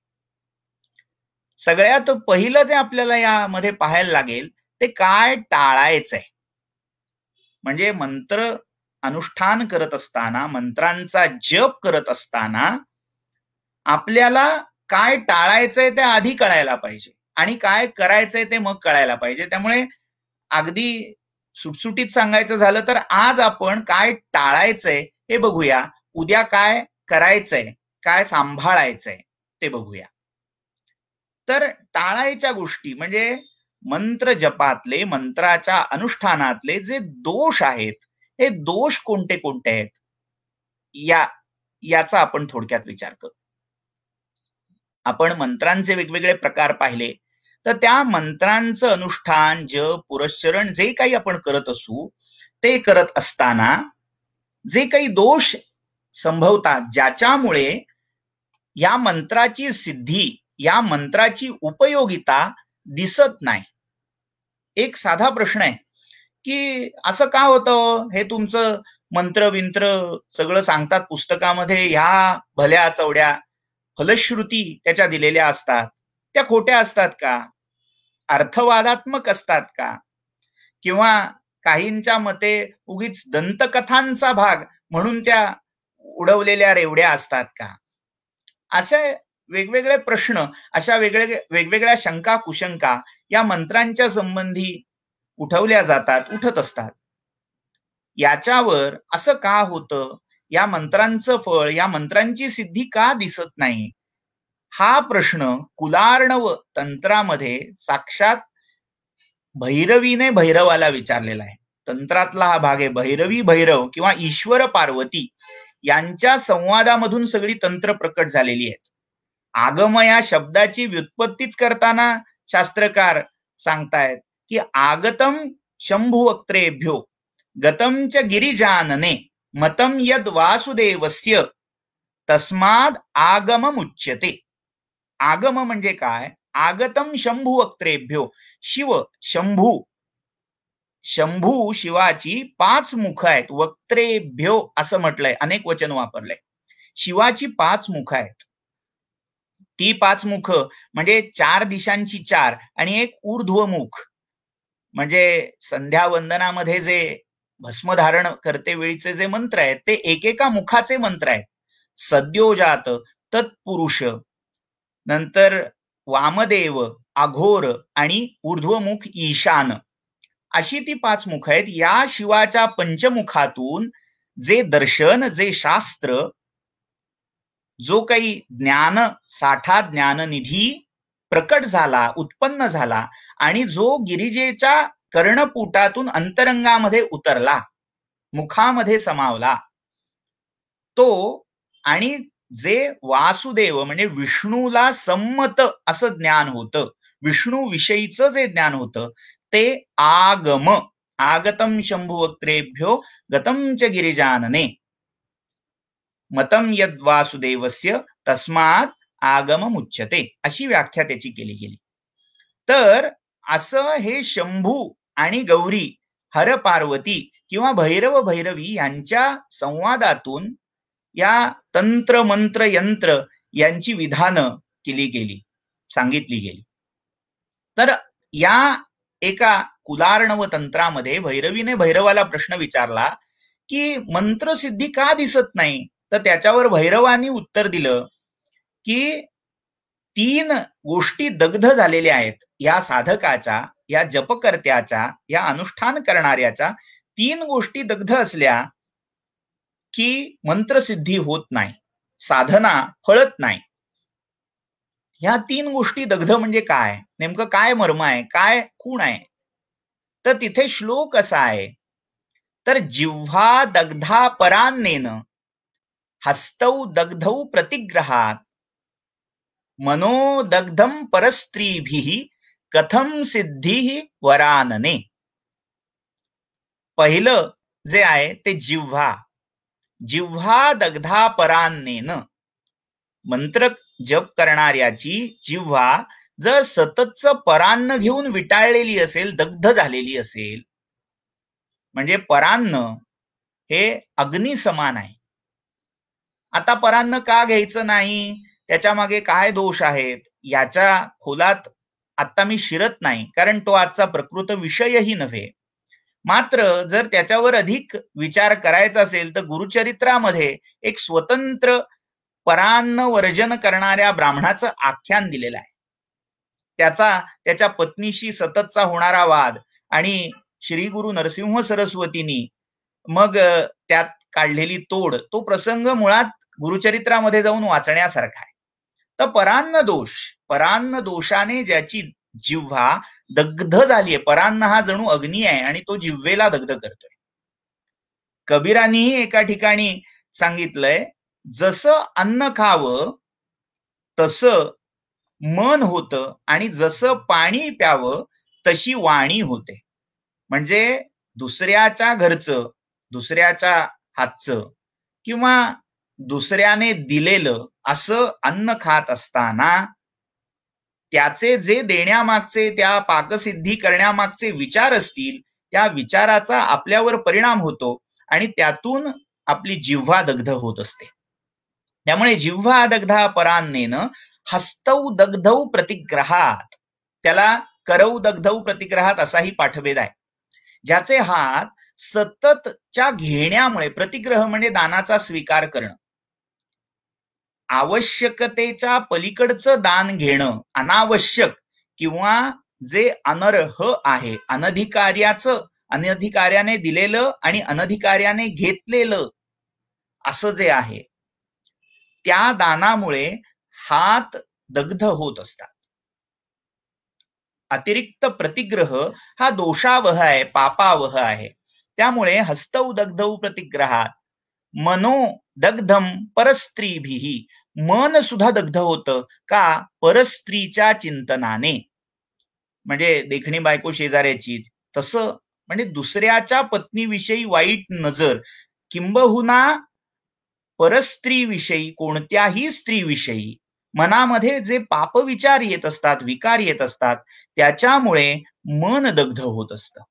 Speaker 3: सगळ्यात पहिलं जे आपल्याला यामध्ये पाहायला लागेल ते काय टाळायचंय. म्हणजे मंत्र अनुष्ठान करत असताना, मंत्रांचा जप करत असताना आपल्याला काय टाळायचंय ते आधी कळायला पाहिजे आणि काय करायचंय ते मग कळायला पाहिजे. त्यामुळे अगदी सुटसुटीत सांगायचं झालं तर आज आपण काय टाळायचंय हे बघूया, उद्या काय करायचंय, काय सांभाळायचंय ते बघूया. तर टाळायच्या गोष्टी म्हणजे मंत्र जपातले, मंत्राच्या अनुष्ठानातले जे दोष आहेत, हे दोष कोणते कोणते आहेत याचा आपण थोडक्यात विचार करू. आपण मंत्रांचे वेगवेगळे प्रकार पाहिले, तर त्या मंत्रांचं अनुष्ठान, जप, पुरश्चरण जे काही आपण करत असू, ते करत असताना जे काही दोष संभवतात, ज्याच्यामुळे या मंत्राची सिद्धी, या मंत्राची उपयोगिता दिसत नाही. एक साधा प्रश्न आहे की असं का होतं, हे तुमचं मंत्र विंत्र सगळं सांगतात पुस्तकामध्ये, ह्या भल्या चवड्या फलश्रुती त्याच्या दिलेल्या असतात, त्या खोट्या असतात का, अर्थवादात्मक असतात का, किंवा काहींच्या मते उगीच दंतकथांचा भाग म्हणून त्या उडवलेल्या रेवड्या असतात का. असे वेगवेगळे प्रश्न, अशा वेगवेगळ्या शंका कुशंका या मंत्रांच्या संबंधी उठवल्या जातात, उठत असतात. याच्यावर असं का होतं, या मंत्रांचं फळ, या मंत्रांची सिद्धी का दिसत नाही, हा प्रश्न कुलार्णव तंत्रामध्ये साक्षात भैरवीने भैरवाला विचारलेला आहे. तंत्रातला हा भाग आहे. भैरवी भैरव किंवा ईश्वर पार्वती यांच्या संवादामधून सगळी तंत्र प्रकट झालेली आहेत. आगम या शब्दाची व्युत्पत्तीच करताना शास्त्रकार सांगतायत की आगतम तस्माद आगमम उच्यते. आगम म्हणजे काय? आगतम शंभू वक्त्रेभ्यो. शंभू शिवाची 5 मुख आहेत. वक्त्रेभ्यो असं म्हटलंय, अनेक वचन वापरलंय. शिवाची 5 मुख आहेत. ती 5 मुख म्हणजे 4 दिशांची 4 आणि एक ऊर्ध्वमुख. म्हणजे संध्या वंदनामध्ये जे भस्मधारण करते वेळीचे जे मंत्र आहेत ते एकेका मुखाचे मंत्र आहेत. सद्योजात, तत्पुरुष, नंतर वामदेव, अघोर आणि ऊर्ध्वमुख ईशान, अशी ती 5 मुख आहेत. या शिवाच्या पंचमुखातून जे दर्शन, जे शास्त्र, जो काही ज्ञान साठा, ज्ञाननिधी प्रकट झाला, उत्पन्न झाला आणि जो गिरिजेच्या कर्णपुटातून अंतरंगामध्ये उतरला, मुखामध्ये समावला, तो आणि जे वासुदेव म्हणजे विष्णूला संमत असं ज्ञान होतं, विष्णू विषयीचं जे ज्ञान होतं ते आगम. आगतम शंभू वक्त्रेभ्यो गतम च गिरिजानने मतम यद वासुदेवस्य तस्मात आगम उच्यते, अशी व्याख्या त्याची केली गेली. तर असं हे शंभू आणि गौरी, हर पार्वती किंवा भैरव भैरवी यांच्या संवादातून या तंत्र मंत्र यंत्र यांची विधानं केली गेली, सांगितली गेली. तर या एका कुलार्णव तंत्रामध्ये भैरवीने भैरवाला प्रश्न विचारला की मंत्रसिद्धी का दिसत नाही? तर त्याच्यावर भैरवानी उत्तर दिलं की 3 गोष्टी दग्ध झालेल्या आहेत. या साधकाच्या, या जपकर्त्याच्या, या अनुष्ठान करणाऱ्याच्या 3 गोष्टी दग्ध असल्या की मंत्रसिद्धी होत नाही, साधना फळत नाही. ह्या 3 गोष्टी दग्ध म्हणजे काय? नेमकं काय मर्म आहे, काय खूण आहे? तर तिथे श्लोक असा आहे, तर जिव्हा दग्धा परान्नेन हस्तौ दग्धौ प्रतिग्रहात मनोदग्धम परस्त्रीभिः कथम सिद्धी वरानने. पहिलं जे आहे ते जिव्हा दग्धा परान्नेन. मंत्र जप करणाऱ्याची जिव्हा जर सततचं परान्न घेऊन विटाळलेली असेल, दग्ध झालेली असेल, म्हणजे परान्न हे अग्नी समान आहे. आता परान्न का घ्यायचं नाही, त्याच्या मागे काय दोष आहेत, याच्या खोलात आता मी शिरत नाही, कारण तो आजचा प्रकृत विषयही नव्हे. मात्र जर त्याच्यावर अधिक विचार करायचा असेल तर गुरुचरित्रामध्ये एक स्वतंत्र परान्न वर्जन करणाऱ्या ब्राह्मणाचं आख्यान दिलेलं आहे. त्याच्या पत्नीशी सततचा होणारा वाद आणि श्री गुरु नरसिंह सरस्वतींनी मग त्यात काढलेली तोड, तो प्रसंग मुळात गुरुचरित्रामध्ये जाऊन वाचण्यासारखा आहे. तर परान्न दोषाने ज्याची जिव्हा दग्ध झालीये, परान्न हा जणू अग्नी आहे आणि तो जिव्हेला दग्ध करतोय. कबीरांनीही एका ठिकाणी सांगितलंय, जसं अन्न खावं तसं मन होतं आणि जसं पाणी प्यावं तशी वाणी होते. म्हणजे दुसऱ्याच्या घरचं, दुसऱ्याच्या हातचं किंवा दुसऱ्याने दिलेलं असं अन्न खात असताना त्याचे जे देण्यामागचे, त्या पाकसिद्धी करण्यामागचे विचार असतील, त्या विचाराचा आपल्यावर परिणाम होतो आणि त्यातून आपली जिव्हा दग्ध होत असते. त्यामुळे जिव्हा दग्धा परान्नेन हस्तौ दग्धौ प्रतिग्रहात, त्याला करौ दग्धौ प्रतिग्रहात असाही पाठभेद आहे. ज्याचे हात सततच्या घेण्यामुळे, प्रतिग्रह म्हणजे दानाचा स्वीकार करणं, आवश्यकतेच्या पलीकडचं दान घेणं, अनावश्यक किंवा जे अनर्ह आहे, अनधिकार्याने दिलेलं आणि अनधिकार्याने घेतलेलं असं जे आहे, त्या दानामुळे हात दग्ध होत असतात. अतिरिक्त प्रतिग्रह हा दोषावह आहे, पापावह आहे. त्यामुळे हस्तौ दग्धौ प्रतिग्रहात मनो दग्धम परस्त्रीभिः, मन सुद्धा दग्ध होतं का? परस्त्रीच्या चिंतनाने. म्हणजे देखणी बायको शेजाऱ्याची, तसं म्हणजे दुसऱ्याच्या पत्नीविषयी वाईट नजर, किंबहुना परस्त्रीविषयी, कोणत्याही स्त्रीविषयी मनामध्ये जे पापविचार येत असतात, विकार येत असतात, त्याच्यामुळे मन दग्ध होत असतं.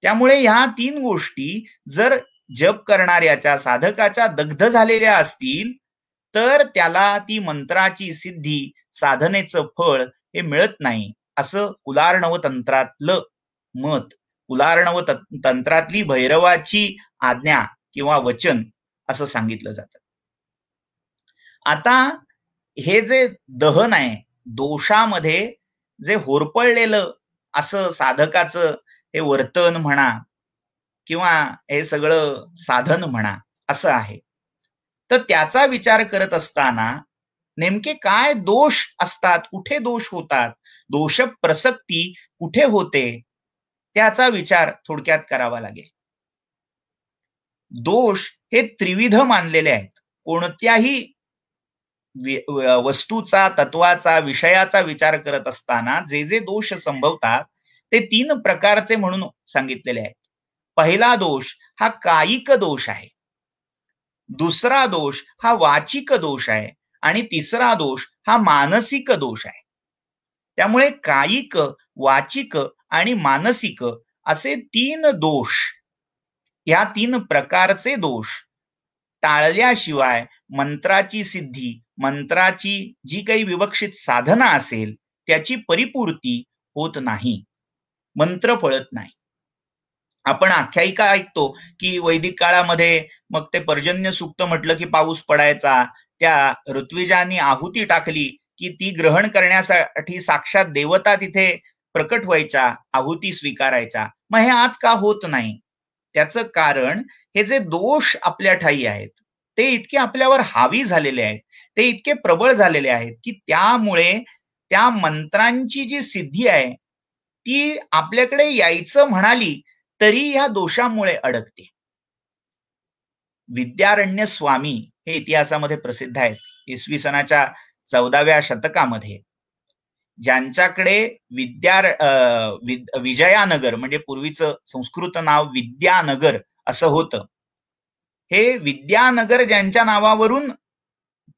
Speaker 3: त्यामुळे ह्या 3 गोष्टी जर जप करणाऱ्याच्या, साधकाच्या दग्ध झालेल्या असतील तर त्याला ती मंत्राची सिद्धी, साधनेचं फळ हे मिळत नाही, असं कुलार्णव तंत्रातलं मत, कुलार्णव तंत्रातली भैरवाची आज्ञा किंवा वचन असं सांगितलं जातं. आता हे जे दहन आहे, दोषामध्ये जे होरपळलेलं असं साधकाचं हे वर्तन म्हणा किंवा हे सगळं साधन म्हणा असं आहे, तर त्याचा विचार करत असताना नेमके काय दोष असतात, कुठे दोष होतात, दोष प्रसक्ती कुठे होते, त्याचा विचार थोडक्यात करावा लागेल. दोष हे त्रिविध मानलेले आहेत. कोणत्याही वस्तूचा, तत्वाचा, विषयाचा विचार करत असताना जे जे दोष संभवतात ते 3 प्रकारचे म्हणून सांगितलेले आहेत. पहिला दोष हा कायिक दोष आहे, दुसरा दोष हा वाचिक दोष आहे आणि तिसरा दोष हा मानसिक दोष आहे. त्यामुळे कायिक, वाचिक आणि मानसिक असे 3 दोष, या 3 प्रकारचे दोष टाळल्याशिवाय मंत्राची सिद्धी, मंत्राची जी काही विवक्षित साधना असेल त्याची परिपूर्ती होत नाही, मंत्र फळत नाही. आपण आख्यायिका ऐकतो की वैदिक काळामध्ये मग ते पर्जन्य सूक्त म्हटलं की पाऊस पडायचा, त्या ऋत्विजांनी आहुती टाकली की ती ग्रहण करण्यासाठी साक्षात देवता तिथे प्रकट व्हायच्या, आहुती स्वीकारायचा. मग हे आज का होत नाही? त्याचं कारण हे जे दोष आपल्या ठायी आहेत ते इतके आपल्यावर हावी झालेले आहेत, ते इतके प्रबळ झालेले आहेत की त्यामुळे त्या मंत्रांची जी सिद्धी आहे ती आपल्याकडे यायचं म्हणाली तरी या दोषामुळे अडकते. विद्यारण्य स्वामी हे इतिहासामध्ये प्रसिद्ध आहेत. इसवी सनाच्या 14व्या शतकामध्ये ज्यांच्याकडे विजयानगर म्हणजे पूर्वीचं संस्कृत नाव विद्यानगर असं होतं, हे विद्यानगर ज्यांच्या नावावरून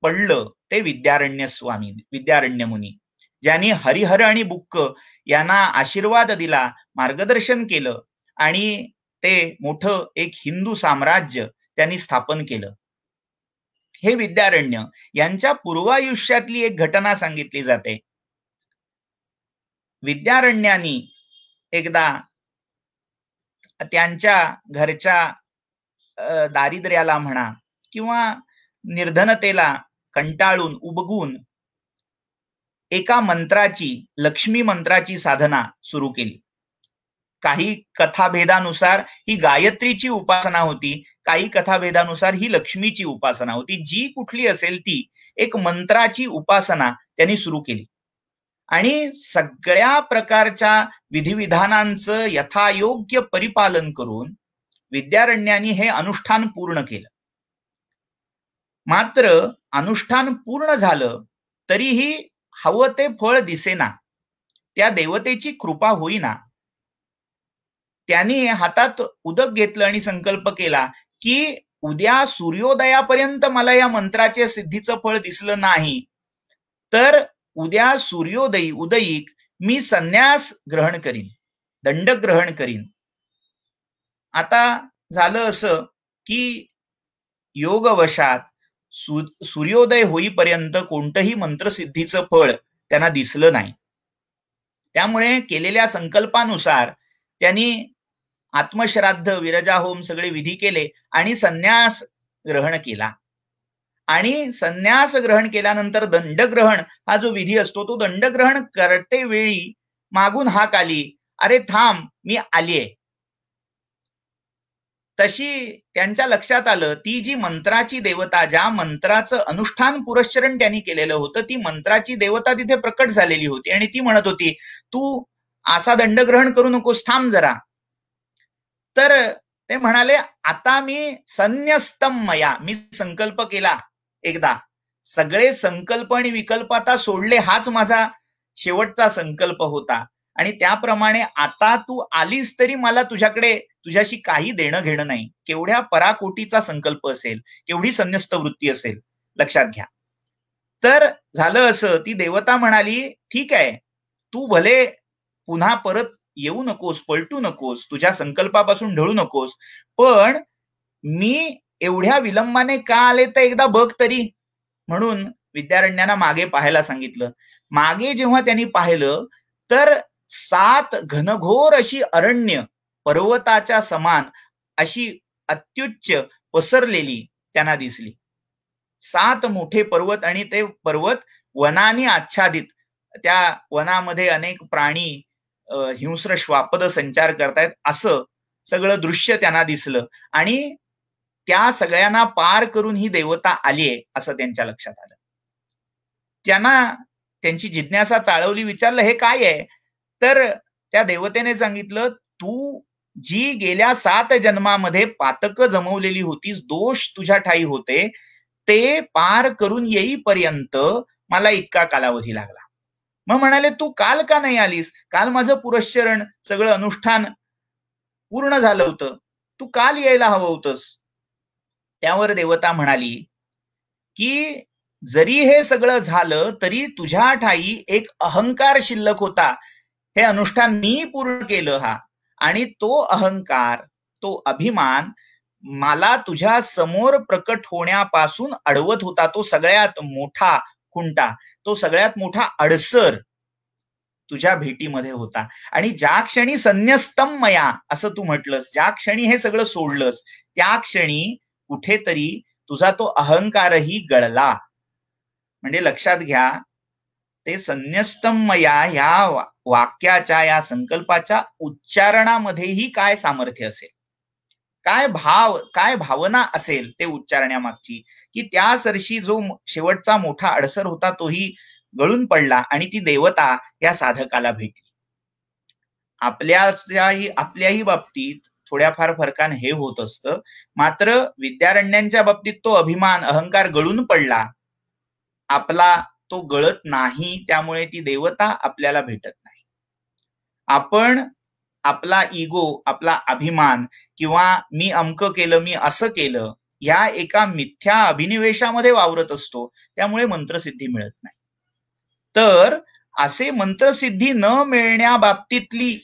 Speaker 3: पडलं ते विद्यारण्य स्वामी, विद्यारण्य मुनी, ज्यांनी हरिहर आणि बुक्क यांना आशीर्वाद दिला, मार्गदर्शन केलं आणि ते मोठं एक हिंदू साम्राज्य त्यांनी स्थापन केलं. हे विद्यारण्य यांच्या पूर्वायुष्यातली एक घटना सांगितली जाते. विद्यारण्यांनी एकदा त्यांच्या घरच्या दारिद्र्याला म्हणा किंवा निर्धनतेला कंटाळून उबगून एका मंत्राची, लक्ष्मी मंत्राची साधना सुरू केली. काही कथाभेदानुसार ही गायत्रीची उपासना होती, काही कथाभेदानुसार ही लक्ष्मीची उपासना होती. जी कुठली असेल ती एक मंत्राची उपासना त्यांनी सुरू केली आणि सगळ्या प्रकारच्या विधिविधानांचं यथायोग्य परिपालन करून विद्यारण्यांनी हे अनुष्ठान पूर्ण केलं. मात्र अनुष्ठान पूर्ण झालं तरीही हवं ते फळ दिसेना, त्या देवतेची कृपा होईना. त्यांनी हातात उदक घेतलं आणि संकल्प केला की उद्या सूर्योदयापर्यंत मला या मंत्राच्या सिद्धीचं फळ दिसलं नाही तर उद्या सूर्योदयी उदयीक मी संन्यास ग्रहण करीन, दंड ग्रहण करीन. आता झालं असं की योगवशात सूर्योदय होईपर्यंत कोणतंही मंत्रसिद्धीचं फळ त्यांना दिसलं नाही. त्यामुळे केलेल्या संकल्पानुसार त्यांनी आत्मश्राद्ध, विरजा होम सगळे विधी केले आणि संन्यास ग्रहण केला. आणि संन्यास ग्रहण केल्यानंतर दंडग्रहण हा जो विधी असतो तो दंडग्रहण करते वेळी मागून हाक आली, अरे थांब मी आलीये. तशी त्यांच्या लक्षात आलं ती जी मंत्राची देवता, ज्या मंत्राचं अनुष्ठान पुरश्चरण त्यांनी केलेलं होतं, ती मंत्राची देवता तिथे प्रकट झालेली होती आणि ती म्हणत होती, तू असा दंडग्रहण करू नकोस, थांब जरा. तर ते म्हणाले, आता मी संन्यस्तम मया, मी संकल्प केला एकदा, सगळे संकल्प आणि विकल्प आता सोडले, हाच माझा शेवटचा संकल्प होता आणि त्याप्रमाणे आता तू आलीस तरी मला तुझ्याशी काही देणं घेणं नाही. केवढ्या पराकोटीचा संकल्प असेल, केवढी संन्यस्त वृत्ती असेल, लक्षात घ्या. तर झालं असं, ती देवता म्हणाली, ठीक आहे, तू भले पुन्हा परत येऊ नकोस, पलटू नकोस, तुझ्या संकल्पापासून ढळू नकोस, पण मी एवढ्या विलंबाने का आले तर एकदा बघ तरी. म्हणून विद्यारण्याला मागे पाहायला सांगितलं. मागे जेव्हा त्यांनी पाहिलं तर 7 घनघोर अशी अरण्य, पर्वताच्या समान अशी अत्युच्च पसरलेली त्यांना दिसली. 7 मोठे पर्वत, आणि ते पर्वत वनाने आच्छादित. त्या वनामध्ये अनेक प्राणी हिंस्र श्वापद संचार करतायत, असं सगळं दृश्य त्यांना दिसलं. आणि त्या सगळ्यांना पार करून ही देवता आलीये असं त्यांच्या लक्षात आलं. त्यांना त्यांची जिज्ञासा चाळवली, विचारलं हे काय आहे. तर त्या देवतेने सांगितलं, तू जी गेल्या 7 जन्मामध्ये पातक जमवलेली होतीस, दोष तुझ्या ठाई होते, ते पार करून येईपर्यंत मला इतका कालावधी लागला. मग म्हणाले, तू काल का नाही आलीस? काल माझं पुरश्चरण सगळं अनुष्ठान पूर्ण झालं होतं, तू काल यायला हवं होतंस. त्यावर देवता म्हणाली की जरी हे सगळं झालं तरी तुझ्या ठाई एक अहंकार शिल्लक होता. हे अनुष्ठान मी पूर्ण केलं हा, आणि तो अहंकार, तो अभिमान मला तुझ्या समोर प्रकट होण्यापासून अडवत होता. तो सगळ्यात मोठा खुंटा, तो सगळ्यात मोठा अडसर तुझ्या भेटीमध्ये होता. आणि ज्या क्षणी संन्यस्तम मया असं तू म्हटलंस, ज्या क्षणी हे सगळं सोडलंस, त्या क्षणी कुठेतरी तुझा तो अहंकारही गळला. म्हणजे लक्षात घ्या, ते संन्यस्तम मया ह्या वाक्याच्या, या संकल्पाच्या उच्चारणामध्येही काय सामर्थ्य असेल, काय भावना असेल ते उच्चारण्यामागची, की त्या सरशी जो शेवटचा मोठा अडसर होता तोही गळून पडला आणि ती देवता या साधकाला भेटली. आपल्याही बाबतीत थोड्याफार फरकाने हे होत असतं. मात्र विद्यारण्यांच्या बाबतीत तो अभिमान, अहंकार गळून पडला, आपला तो गळत नाही. त्यामुळे ती देवता आपल्याला भेटत नाही. आपण आपला इगो, आपला अभिमान, किंवा मी अमकं केलं, मी असं केलं, या एका मिथ्या अभिनिवेशामध्ये वावरत असतो. त्यामुळे मंत्रसिद्धी मिळत नाही. तर असे मंत्रसिद्धी न मिळण्याबाबतीतली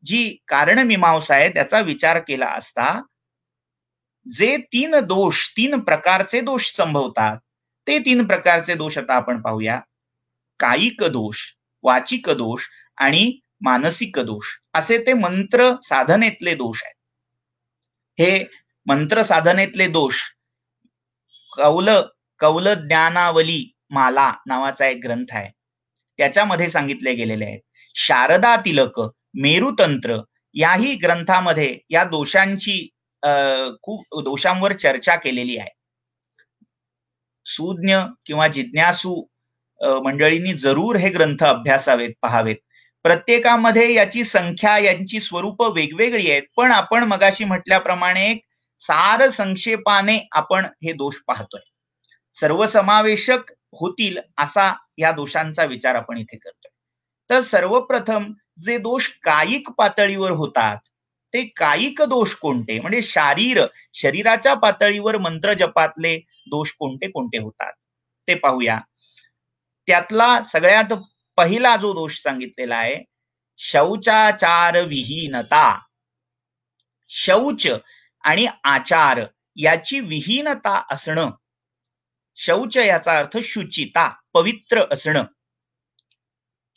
Speaker 3: जी कारणमीमांसा आहे त्याचा विचार केला असता जे 3 प्रकारचे दोष संभवतात, ते 3 प्रकारचे दोष आता आपण पाहूया. कायिक दोष, वाचिक दोष आणि मानसिक दोष, असे ते मंत्र साधनेतले दोष आहेत. हे मंत्र साधनेतले दोष कौल ज्ञानावली माला नावाचा एक ग्रंथ आहे, त्याच्यामध्ये सांगितले गेलेले आहेत. शारदा तिलक, मेरुतंत्र याही ग्रंथामध्ये या दोषांची खूप दोषांवर चर्चा केलेली आहे. सुज्ञ किंवा जिज्ञासू मंडळींनी जरूर हे ग्रंथ अभ्यासावेत, पहावेत. प्रत्येकामध्ये याची संख्या, यांची स्वरूप वेगवेगळी आहेत, पण आपण मगाशी म्हटल्याप्रमाणे एक सार संक्षेपाने आपण हे दोष पाहतोय. सर्वसमावेशक होतील असा या दोषांचा विचार आपण इथे करतोय. तर सर्वप्रथम जे दोष कायिक पातळीवर होतात, ते कायिक दोष कोणते, म्हणजे शरीराच्या पातळीवर मंत्र जपातले दोष कोणते कोणते होतात ते पाहूया. त्यातला सगळ्यात पहिला जो दोष सांगितलेला आहे, शौचाचार विहीनता. शौच आणि आचार याची विहीनता असणं. शौच याचा अर्थ शुचिता, पवित्र असणं.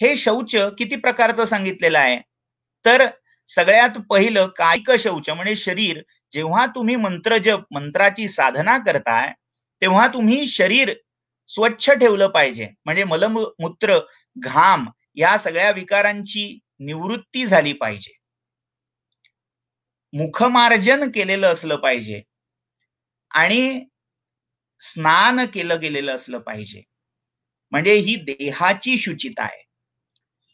Speaker 3: हे शौच किती प्रकारचं सांगितलेलं आहे, तर सगळ्यात पहिलं कायिक शौच, म्हणजे शरीर. जेव्हा तुम्ही मंत्रजप, मंत्राची साधना करताय, तेव्हा तुम्ही शरीर स्वच्छ ठेवलं पाहिजे. म्हणजे मलमूत्र, घाम या सगळ्या विकारांची निवृत्ती झाली पाहिजे. मुखमार्जन केलेलं असलं पाहिजे आणि स्नान केलं गेलेलं असलं पाहिजे. म्हणजे ही देहाची शुचिता आहे.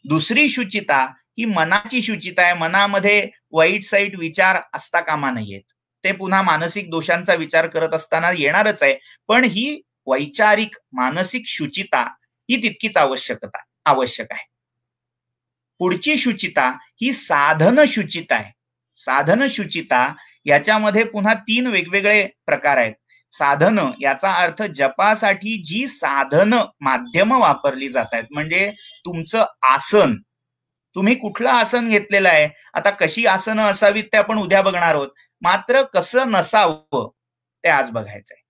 Speaker 3: दुसरी शुचिता ही मनाची शुचिता आहे. मनामध्ये वाईट साईट विचार असता कामा नयेत. ते पुन्हा मानसिक दोषांचा विचार करत असताना येणारच आहे, पण ही वैचारिक मानसिक शुचिता ही तितकीच आवश्यक आहे. पुढची शुचिता ही साधन शुचिता आहे. साधन शुचिता याच्यामध्ये पुन्हा 3 वेगवेगळे प्रकार आहेत. साधन याचा अर्थ जपासाठी जी साधन माध्यम वापरली जात आहेत, म्हणजे तुमचं आसन, तुम्ही कुठलं आसन घेतलेलं आहे, आता कशी आसनं असावीत ते आपण उद्या बघणार आहोत, मात्र कसं नसावं ते आज बघायचंय.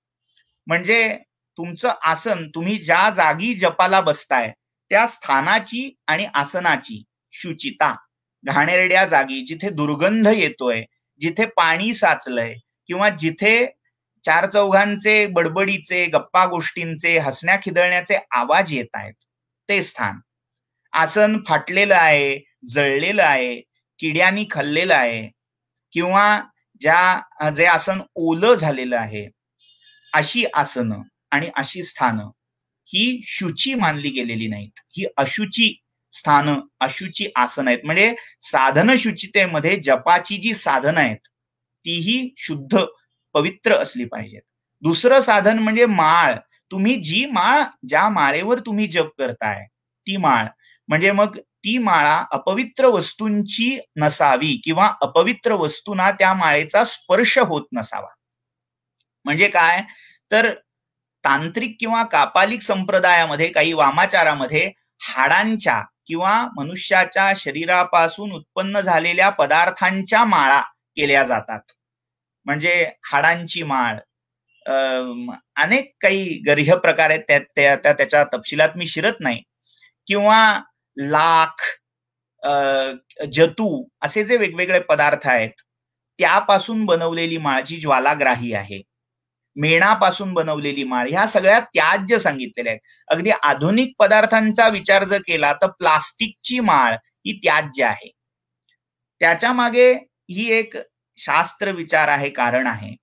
Speaker 3: म्हणजे तुमचं आसन, तुम्ही ज्या जागी जपाला बसताय त्या स्थानाची आणि आसनाची शुचिता, घाणेरड्या जागी जिथे दुर्गंध येतोय, जिथे पाणी साचलंय, किंवा जिथे 4 चौघांचे बडबडीचे, गप्पा गोष्टींचे, हसण्या खिदळण्याचे आवाज येत आहेत, ते स्थान. आसन फाटलेलं आहे, जळलेलं आहे, किड्यांनी खाल्लेलं आहे, किंवा जे आसन ओलं झालेलं आहे, अशी आसनं आणि अशी स्थानं ही शुची मानली गेलेली नाहीत. ही अशुची स्थानं, अशुची आसन आहेत. म्हणजे साधन शुचितेमध्ये जपाची जी साधनं आहेत तीही शुद्ध पवित्र असली पाहिजेत. दुसरं साधन म्हणजे माळ. तुम्ही जी माळ, ज्या माळेवर तुम्ही जप करताय ती माळ, म्हणजे मग ती माळा अपवित्र वस्तूंची नसावी किंवा अपवित्र वस्तूंना त्या माळेचा स्पर्श होत नसावा. म्हणजे काय तर तांत्रिक किंवा कापालिक संप्रदायामध्ये, काही वामाचारामध्ये हाडांच्या किंवा मनुष्याच्या शरीरापासून उत्पन्न झालेल्या पदार्थांच्या माळा केल्या जातात. म्हणजे हाडांची माळ, अनेक काही गर्ह्य प्रकार आहेत, त्याच्या तपशिलात मी शिरत नाही. किंवा लाख, जतू असे जे वेगवेगळे पदार्थ आहेत त्यापासून बनवलेली माळ जी ज्वालाग्राही आहे, मेणापासून बनवलेली माळ, ह्या सगळ्या त्याज्य सांगितलेल्या आहेत. अगदी आधुनिक पदार्थांचा विचार जर केला तर प्लास्टिकची माळ ही त्याज्य आहे. त्याच्या मागे ही एक शास्त्र विचार आहे, कारण आहे.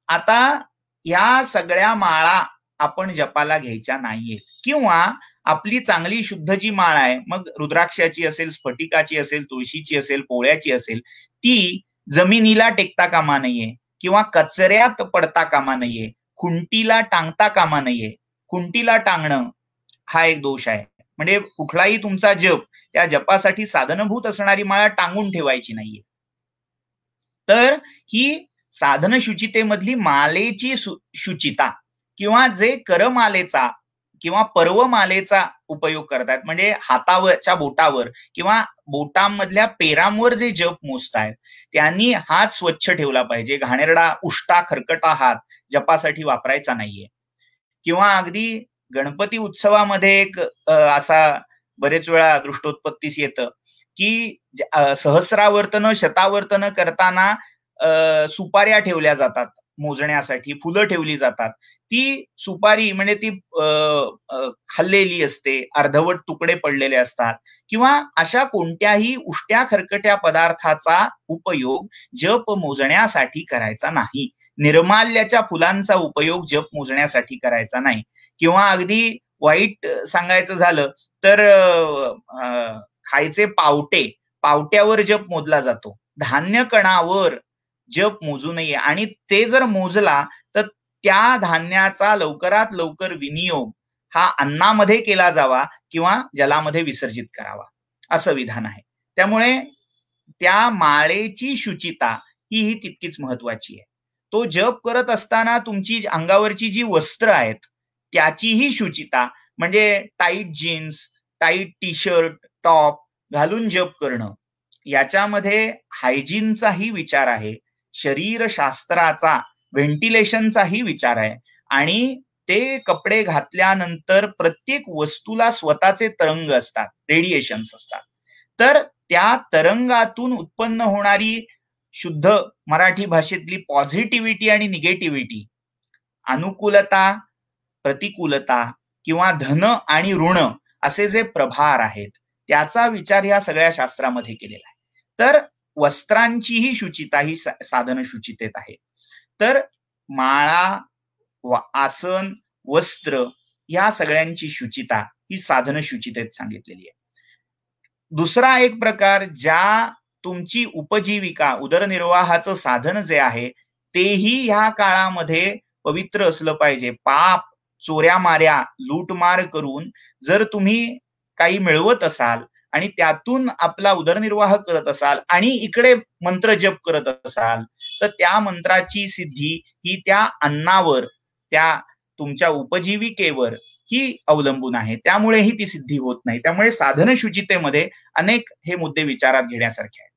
Speaker 3: आता या सगळ्या माळा आपण जपाला घ्यायच्या नाहीयेत, किंवा आपली चांगली शुद्ध जी माळ आहे, मग रुद्राक्षाची असेल, स्फटिकाची असेल, तुळशीची असेल, पोळ्याची असेल, ती जमिनीला टेकता कामा नाहीये किंवा कचऱ्यात पडता कामा नाहीये, खुंटीला टांगता कामा नाहीये. खुंटीला टांगणं हा एक दोष आहे. म्हणजे कुठलाही तुमचा जप, त्या जपासाठी साधनभूत असणारी माळा टांगून ठेवायची नाहीये. तर ही साधन शुचितेमधली मालेची शुचिता, किंवा जे करमालेचा किंवा पर्वमालेचा उपयोग करतायत, म्हणजे हातावरच्या बोटावर किंवा बोटांमधल्या पेरांवर जे जप मोजतायत त्यांनी हात स्वच्छ ठेवला पाहिजे. घाणेरडा, उष्टा, खरकटा हात जपासाठी वापरायचा नाहीये. किंवा अगदी गणपती उत्सवामध्ये एक असा बरेच वेळा दृष्टोत्पत्तीस येतं की सहस्रावर्तन, शतावर्तन करताना सुपाऱ्या ठेवल्या जातात मोजण्यासाठी, फुलं ठेवली जातात. ती सुपारी म्हणजे ती खाल्लेली असते, अर्धवट तुकडे पडलेले असतात, किंवा अशा कोणत्याही उष्ट्या खरकट्या पदार्थाचा उपयोग जप मोजण्यासाठी करायचा नाही. निर्माल्याच्या फुलांचा उपयोग जप मोजण्यासाठी करायचा नाही. किंवा अगदी वाईट सांगायचं झालं तर खायचे पावटे, पावट्यावर जप मोजला जातो. धान्य कणावर जप मोजू नये, आणि ते जर मोजला तर त्या धान्याचा लवकरात लवकर विनियोग हा अन्नामध्ये केला जावा किंवा जलामध्ये विसर्जित करावा, असं विधान आहे. त्यामुळे त्या माळेची शुचिता ही तितकीच महत्वाची आहे. तो जप करत असताना तुमची अंगावरची जी वस्त्र आहेत त्याचीही शुचिता, म्हणजे tight jeans, tight T shirt, top घालून जप करणं, याच्यामध्ये हायजीनचाही विचार आहे, शरीरशास्त्राचा, व्हेंटिलेशनचाही विचार आहे. आणि ते कपडे घातल्यानंतर प्रत्येक वस्तूला स्वतःचे तरंग असतात, रेडिएशन्स असतात. तर त्या तरंगातून उत्पन्न होणारी शुद्ध मराठी भाषेतली पॉझिटिव्हिटी आणि निगेटिव्हिटी, अनुकूलता, प्रतिकूलता किंवा धन आणि ऋण असे जे प्रभार आहेत त्याचा विचार या सगळ्या शास्त्रामध्ये केलेला आहे. तर वस्त्रांचीही शुचिता ही साधन शुचितेत आहे. तर माळा, आसन, वस्त्र या सगळ्यांची शुचिता ही साधन शुचितेत सांगितलेली आहे. दुसरा एक प्रकार, ज्या तुमची उपजीविका, उदरनिर्वाहाचं साधन जे आहे तेही ह्या काळामध्ये पवित्र असलं पाहिजे. पाप, चोऱ्या माऱ्या, लूटमार करून जर तुम्ही काही मिळवत असाल आणि त्यातून आपला उदरनिर्वाह करत असाल आणि इकडे मंत्र जप करत असाल तर त्या मंत्राची सिद्धी ही त्या अन्नावर, त्या तुमच्या उपजीविकेवर ही अवलंबून आहे. त्यामुळेही ती सिद्धी होत नाही. त्यामुळे साधन शुचितेमध्ये अनेक हे मुद्दे विचारात घेण्यासारखे आहेत.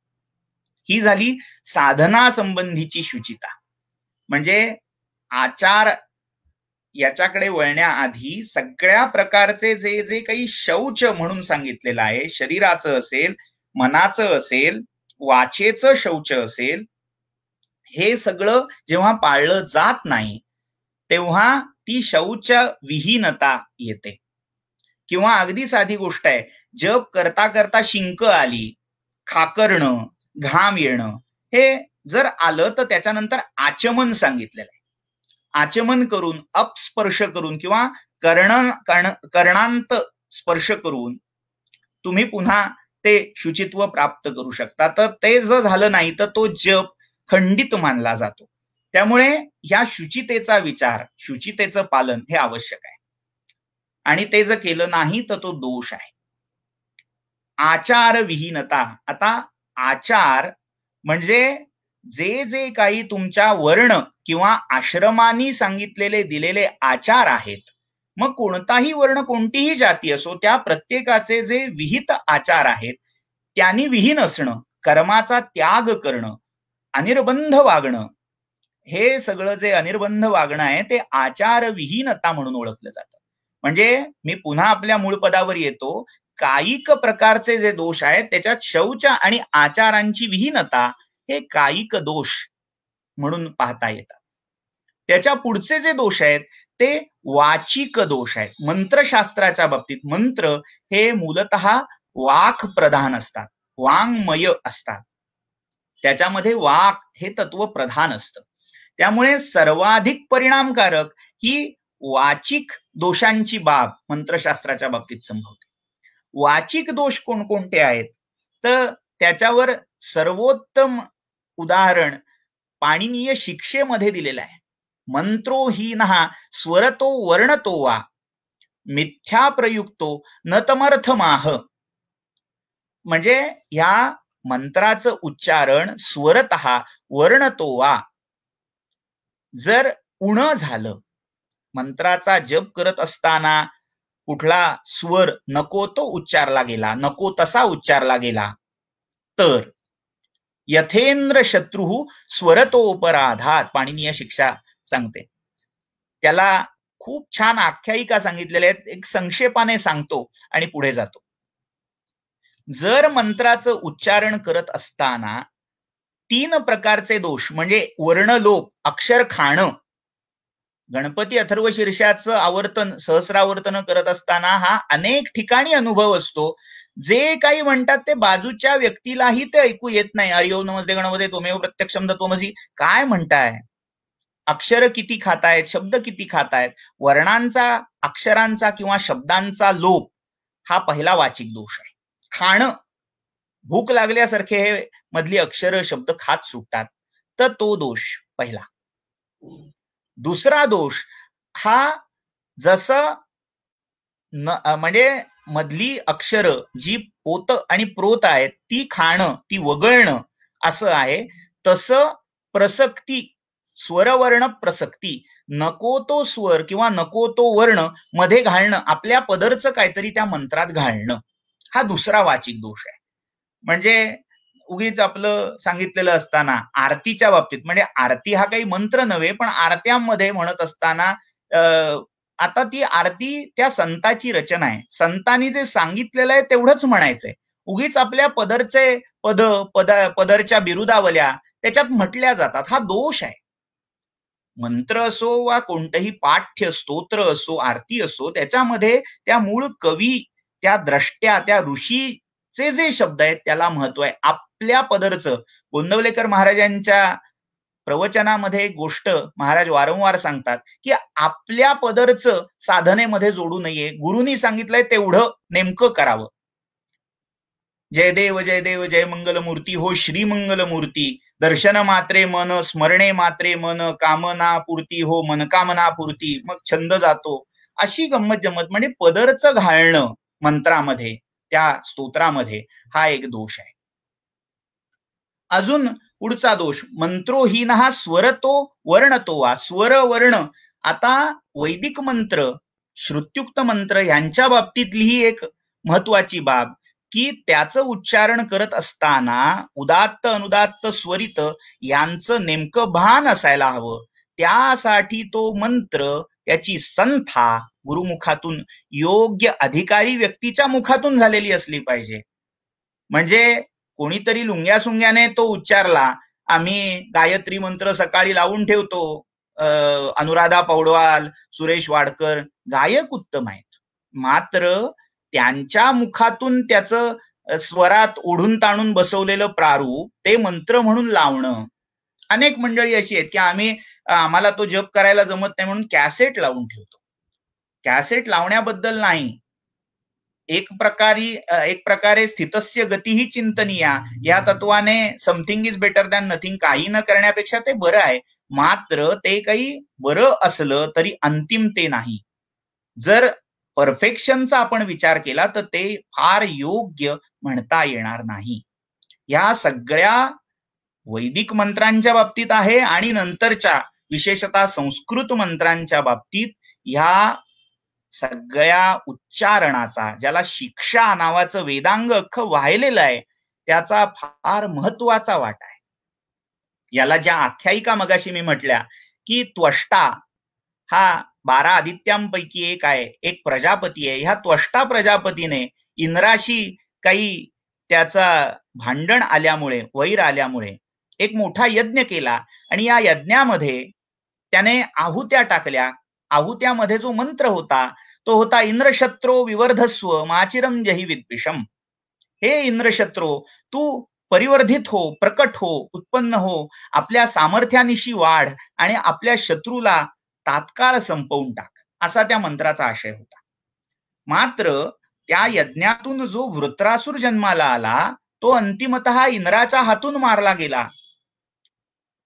Speaker 3: ही झाली साधना संबंधीची शुचिता. म्हणजे आचार याच्याकडे वळण्याआधी सगळ्या प्रकारचे जे जे काही शौच म्हणून सांगितलेलं आहे, शरीराचं असेल, मनाचं असेल, वाचेचं शौच असेल, हे सगळं जेव्हा पाळलं जात नाही तेव्हा ती शौच विहीनता येते. किंवा अगदी साधी गोष्ट आहे, जप करता करता शिंक आली, खाकरणं, घाम येणं, हे जर आलं तर त्याच्यानंतर आचमन सांगितलेलं आहे. आचमन करून, अपस्पर्श करून किंवा कर्णांत स्पर्श करून तुम्ही पुन्हा ते शुचित्व प्राप्त करू शकता. तर ते जर झालं नाही तर तो जप खंडित मानला जातो. त्यामुळे ह्या शुचितेचा विचार, शुचितेचं पालन हे आवश्यक आहे. आणि ते जर केलं नाही तर तो दोष आहे. आचार विहीनता. आता आचार म्हणजे जे जे काही तुमच्या वर्ण किंवा आश्रमांनी सांगितलेले दिलेले आचार आहेत, मग कोणताही वर्ण, कोणतीही जाती असो, त्या प्रत्येकाचे जे विहित आचार आहेत त्यांनी विहीन असणं, कर्माचा त्याग करणं, अनिर्बंध वागणं, हे सगळं जे अनिर्बंध वागणं आहे ते आचार विहीनता म्हणून ओळखलं जातं. म्हणजे मी पुन्हा आपल्या मूळ पदावर येतो, कायिक प्रकारचे जे दोष आहेत त्याच्यात शौच आणि आचारांची विहीनता हे कायिक दोष म्हणून पाहता येतात. त्याच्या पुढचे जे दोष आहेत ते वाचिक दोष आहेत. मंत्रशास्त्राच्या बाबतीत मंत्र हे मूलतः वाक् प्रधान असतात, वाङ्मय असतात. त्याच्यामध्ये वाक् हे तत्व प्रधान असतं. त्यामुळे सर्वाधिक परिणामकारक ही वाचिक दोषांची बाब मंत्रशास्त्राच्या बाबतीत संभवते. वाचिक दोष कोणकोणते आहेत तर त्याच्यावर सर्वोत्तम उदाहरण पाणिनीय शिक्षेमध्ये दिलेलं आहे. मंत्रोहीनः स्वरतो वर्णतो वा मिथ्या प्रयुक्तो न तमर्थमाह. म्हणजे ह्या मंत्राचं उच्चारण स्वरतः वर्णतो वा जर उण झालं, मंत्राचा जप करत असताना कुठला स्वर नको तो उच्चारला गेला, नको तसा उच्चारला गेला, तर यथेंद्र शत्रू स्वरतोपराधात पाणिनीय शिक्षा सांगते. त्याला खूप छान आख्यायिका सांगितलेल्या आहेत. एक संक्षेपाने सांगतो आणि पुढे जातो. जर मंत्राचं उच्चारण करत असताना 3 प्रकारचे दोष म्हणजे वर्णलोप, अक्षर खाणं, गणपती अथर्व शीर्षाचं आवर्तन, सहस्रावर्तन करत असताना हा अनेक ठिकाणी अनुभव असतो. जे काही म्हणतात ते बाजूच्या व्यक्तीलाही ते ऐकू येत नाही. हरि ओम नमस्ते गणपते त्वमेव प्रत्यक्षम तत्त्वमसि. काय म्हणताय, अक्षर किती खातायत, शब्द किती खातायत. वर्णांचा, अक्षरांचा किंवा शब्दांचा लोप हा पहिला वाचिक दोष आहे. खाणं, भूक लागल्यासारखे हे मधली अक्षर शब्द खात सुटतात, तर तो दोष पहिला. दुसरा दोष हा जसं म्हणजे मधली अक्षर जी पोत आणि प्रोत आहेत ती खाणं, ती वगळणं असं आहे. तसं प्रसक्ती, स्वरवर्ण प्रसक्ती, नको तो स्वर किंवा नको तो वर्ण मध्ये घालणं, आपल्या पदरचं काहीतरी त्या मंत्रात घालणं, हा दुसरा वाचिक दोष आहे. म्हणजे उगीच आपलं सांगितलेलं असताना आरतीच्या बाबतीत, म्हणजे आरती हा काही मंत्र नव्हे, पण आरत्यांमध्ये म्हणत असताना आता ती आरती त्या संताची रचना आहे, संतांनी जे सांगितलेलं आहे तेवढंच म्हणायचंय. उगीच आपल्या पदरचे पदरच्या बिरुदावल्या त्याच्यात म्हटल्या जातात, हा दोष आहे. मंत्र असो वा कोणतंही पाठ्य स्तोत्र असो, आरती असो, त्याच्यामध्ये त्या मूळ कवी, त्या द्रष्ट्या, त्या ऋषीचे जे शब्द आहेत त्याला महत्व आहे. आपल्या पदरचं, गोंदवलेकर महाराजांच्या प्रवचनामध्ये एक गोष्ट महाराज वारंवार सांगतात की आपल्या पदरचं साधनेमध्ये जोडू नये, गुरुनी सांगितलंय तेवढं नेमकं करावं. जय देव जय देव जय मंगल मूर्ती हो श्री मंगल मूर्ती, दर्शन मात्रे मन स्मरणे मात्रे मन, कामना पूर्ती हो मनकामना पूर्ती. मग छंद जातो. अशी गंमत जमत. म्हणजे पदरचं घालणं मंत्रामध्ये त्या स्तोत्रामध्ये हा एक दोष आहे. अजून पुढचा दोष, मंत्रोहीन हा स्वरतो वर्णतो वा. स्वर वर्ण, आता वैदिक मंत्र, श्रुत्युक्त मंत्र यांच्या बाबतीतली ही एक महत्वाची बाब की त्याचं उच्चारण करत असताना उदात्त अनुदात्त स्वरित यांचं नेमकं भान असायला हवं. त्यासाठी तो मंत्र, त्याची संथा गुरुमुखातून, योग्य अधिकारी व्यक्तीच्या मुखातून झालेली असली पाहिजे. म्हणजे कोणीतरी लुंग्या सुंग्याने तो उच्चारला, आम्ही गायत्री मंत्र सकाळी लावून ठेवतो, अनुराधा पौडवाल, सुरेश वाडकर गायक उत्तम आहेत, मात्र त्यांच्या मुखातून त्याचं स्वरात ओढून ताणून बसवलेलं प्रारूप ते मंत्र म्हणून लावणं. अनेक मंडळी अशी आहेत की आम्हाला तो जप करायला जमत नाही म्हणून कॅसेट लावून ठेवतो. कॅसेट लावण्याबद्दल नाही, एक प्रकारे स्थितस्य गतीही चिंतनीया या तत्वाने something is better than nothing, काही न करण्यापेक्षा ते बरं आहे. मात्र ते काही बरं असलं तरी अंतिम ते नाही. जर परफेक्शनचा आपण विचार केला तर ते फार योग्य म्हणता येणार नाही. या सगळ्या वैदिक मंत्रांच्या बाबतीत आहे आणि नंतरच्या विशेषतः संस्कृत मंत्रांच्या बाबतीत ह्या सगळ्या उच्चारणाचा, ज्याला शिक्षा नावाचं वेदांग अख्खं वाहिलेलं आहे, त्याचा फार महत्वाचा वाटा आहे. याला ज्या आख्यायिका मगाशी मी म्हटल्या की त्वष्टा हा 12 आदित्यांपैकी एक आहे, एक प्रजापती आहे. ह्या त्वष्टा प्रजापतीने इंद्राशी काही त्याचा भांडण आल्यामुळे, वैर आल्यामुळे एक मोठा यज्ञ केला आणि या यज्ञामध्ये त्याने आहुत्या टाकल्या. आहुत्यामध्ये जो मंत्र होता तो होता इंद्रशत्रो विवर्धस्व माचिरम जही विद्विषम. हे इंद्रशत्रो, तू परिवर्धित हो, प्रकट हो, उत्पन्न हो, आपल्या सामर्थ्यानिशी वाढ आणि आपल्या शत्रूला तात्काळ संपवून टाक, असा त्या मंत्राचा आशय होता. मात्र त्या यज्ञातून जो वृत्रासुर जन्माला आला तो अंतिमतः इंद्राच्या हातून मारला गेला.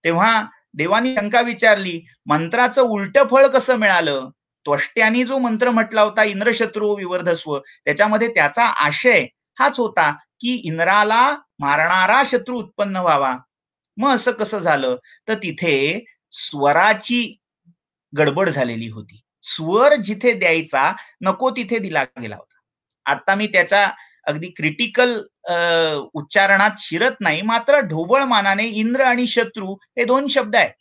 Speaker 3: तेव्हा देवानी शंका विचारली, मंत्राचं उलट फळ कसं मिळालं? त्वष्ट्यानी जो मंत्र म्हटला होता इंद्रशत्रू विवर्धस्व, त्याच्यामध्ये त्याचा आशय हाच होता की इंद्राला मारणारा शत्रू उत्पन्न व्हावा. मग असं कसं झालं? तर तिथे स्वराची गडबड झालेली होती. स्वर जिथे द्यायचा नको तिथे दिला गेला होता. आता मी त्याच्या अगदी क्रिटिकल उच्चारणात शिरत नाही, मात्र ढोबळ मानाने इंद्र आणि शत्रू हे 2 शब्द आहेत.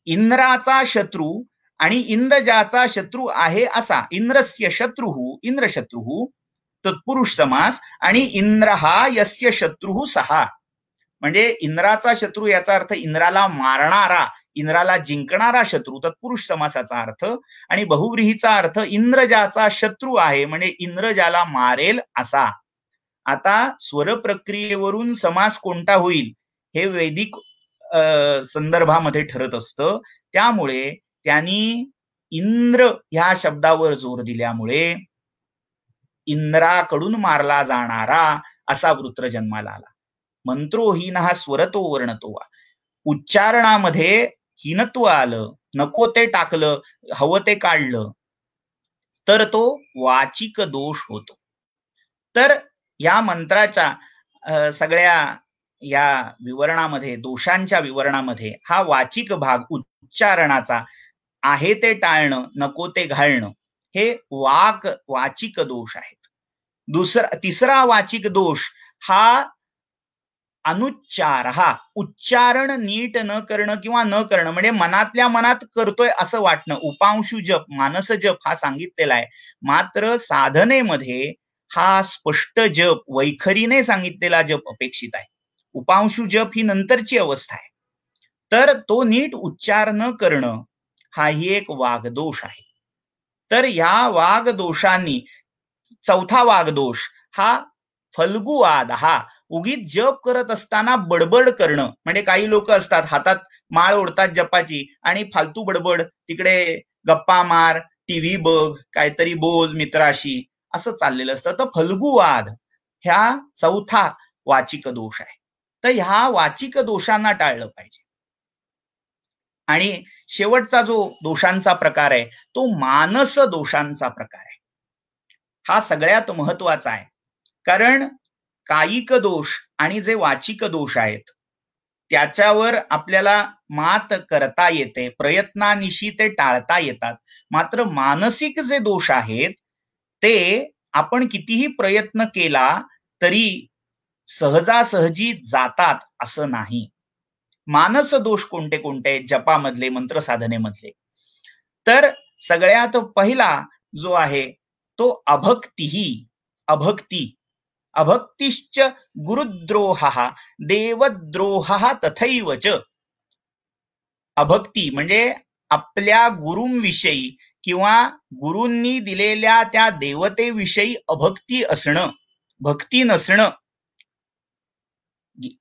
Speaker 3: इंद्राचा शत्रू आणि इंद्र ज्याचा शत्रू आहे असा, इंद्रस्य शत्रुः इंद्रशत्रुः तत्पुरुष समास, आणि इंद्र हा यस्य शत्रुः सहा, म्हणजे इंद्राचा शत्रू याचा अर्थ इंद्राला मारणारा, इंद्राला जिंकणारा शत्रू, तत्पुरुष समासाचा अर्थ, आणि बहुव्रीहीचा अर्थ इंद्र ज्याचा शत्रू आहे म्हणजे इंद्र ज्याला मारेल असा. आता स्वर प्रक्रियेवरून समास कोणता होईल हे वैदिक संदर्भामध्ये ठरत असतं. त्यामुळे त्यांनी इंद्र ह्या शब्दावर जोर दिल्यामुळे इंद्राकडून मारला जाणारा असा वृत्र जन्माला आला. मंत्रोहीन हा स्वरतो वर्णतो वा. उच्चारणामध्ये हीनत्व आलं, नको ते टाकलं, हवं ते काढलं, तर तो वाचिक दोष होतो. तर या मंत्राच्या सगळ्या या विवरणामध्ये, दोषांच्या विवरणामध्ये हा वाचिक भाग उच्चारणाचा आहे ते टाळणं, नको ते घालणं, हे वाचिक दोष आहेत. तिसरा वाचिक दोष हा अनुच्चार, हा उच्चारण नीट न करणं किंवा न करणं, म्हणजे मनातल्या मनात करतोय असं वाटणं. उपांशु जप, मानस जप हा सांगितलेला आहे, मात्र साधनेमध्ये हा स्पष्ट जप, वैखरीने सांगितलेला जप अपेक्षित आहे. उपांशु जप ही नंतरची अवस्था आहे. तर तो नीट उच्चार न करणं हाही एक वागदोष आहे. तर या वागदोषांनी चौथा वागदोष हा फल्गुवाद, हा उगीच जप करत असताना बडबड करणं. म्हणजे काही लोक असतात हातात माळ ओढतात जपाची आणि फालतू बडबड, तिकडे गप्पा मार, टीव्ही बघ, काहीतरी बोल मित्राशी, असं चाललेलं असतं. तर फल्गुवाद ह्या चौथा वाचिक दोष आहे. तर ह्या वाचिक दोषांना टाळलं पाहिजे. आणि शेवटचा जो दोषांचा प्रकार आहे तो मानस दोषांचा प्रकार आहे. हा सगळ्यात महत्वाचा आहे. कारण कायिक दोष आणि जे वाचिक दोष आहेत त्याच्यावर आपल्याला मात करता येते, प्रयत्नानिशी ते टाळता येतात. मात्र मानसिक जे दोष आहेत ते आपण कितीही प्रयत्न केला तरी सहजासहजी जातात असं नाही. मानस दोष कोणते कोणते जपामधले, मंत्र साधनेमधले? तर सगळ्यात पहिला जो आहे तो अभक्तिही. अभक्ती. अभक्तिश्च गुरुद्रोह देवद्रोह तथैवच. अभक्ती म्हणजे आपल्या गुरूंविषयी किंवा गुरूंनी दिलेल्या त्या देवतेविषयी अभक्ती असणं, भक्ती नसणं.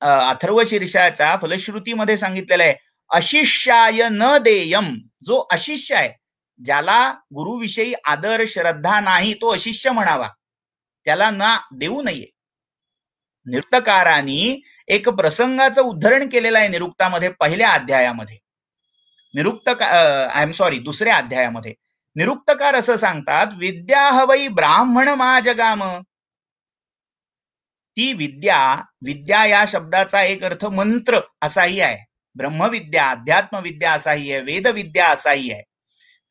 Speaker 3: अथर्व शीर्षाच्या फलश्रुतीमध्ये सांगितलेलं आहे, अशिष्याय न देयम. जो अशिष्य आहे, ज्याला गुरुविषयी आदर श्रद्धा नाही, तो अशिष्य म्हणावा, त्याला ना देऊ नये. निरुक्तकारांनी एक प्रसंगाचं उद्धरण केलेलं आहे निरुक्तामध्ये, पहिल्या अध्यायामध्ये. दुसऱ्या अध्यायामध्ये निरुक्तकार असं सांगतात, विद्या हवई ब्राह्मण मा जगाम. ती विद्या, विद्या या शब्दाचा एक अर्थ मंत्र असाही आहे, ब्रह्मविद्या, अध्यात्मविद्या असाही आहे, वेदविद्या असाही आहे.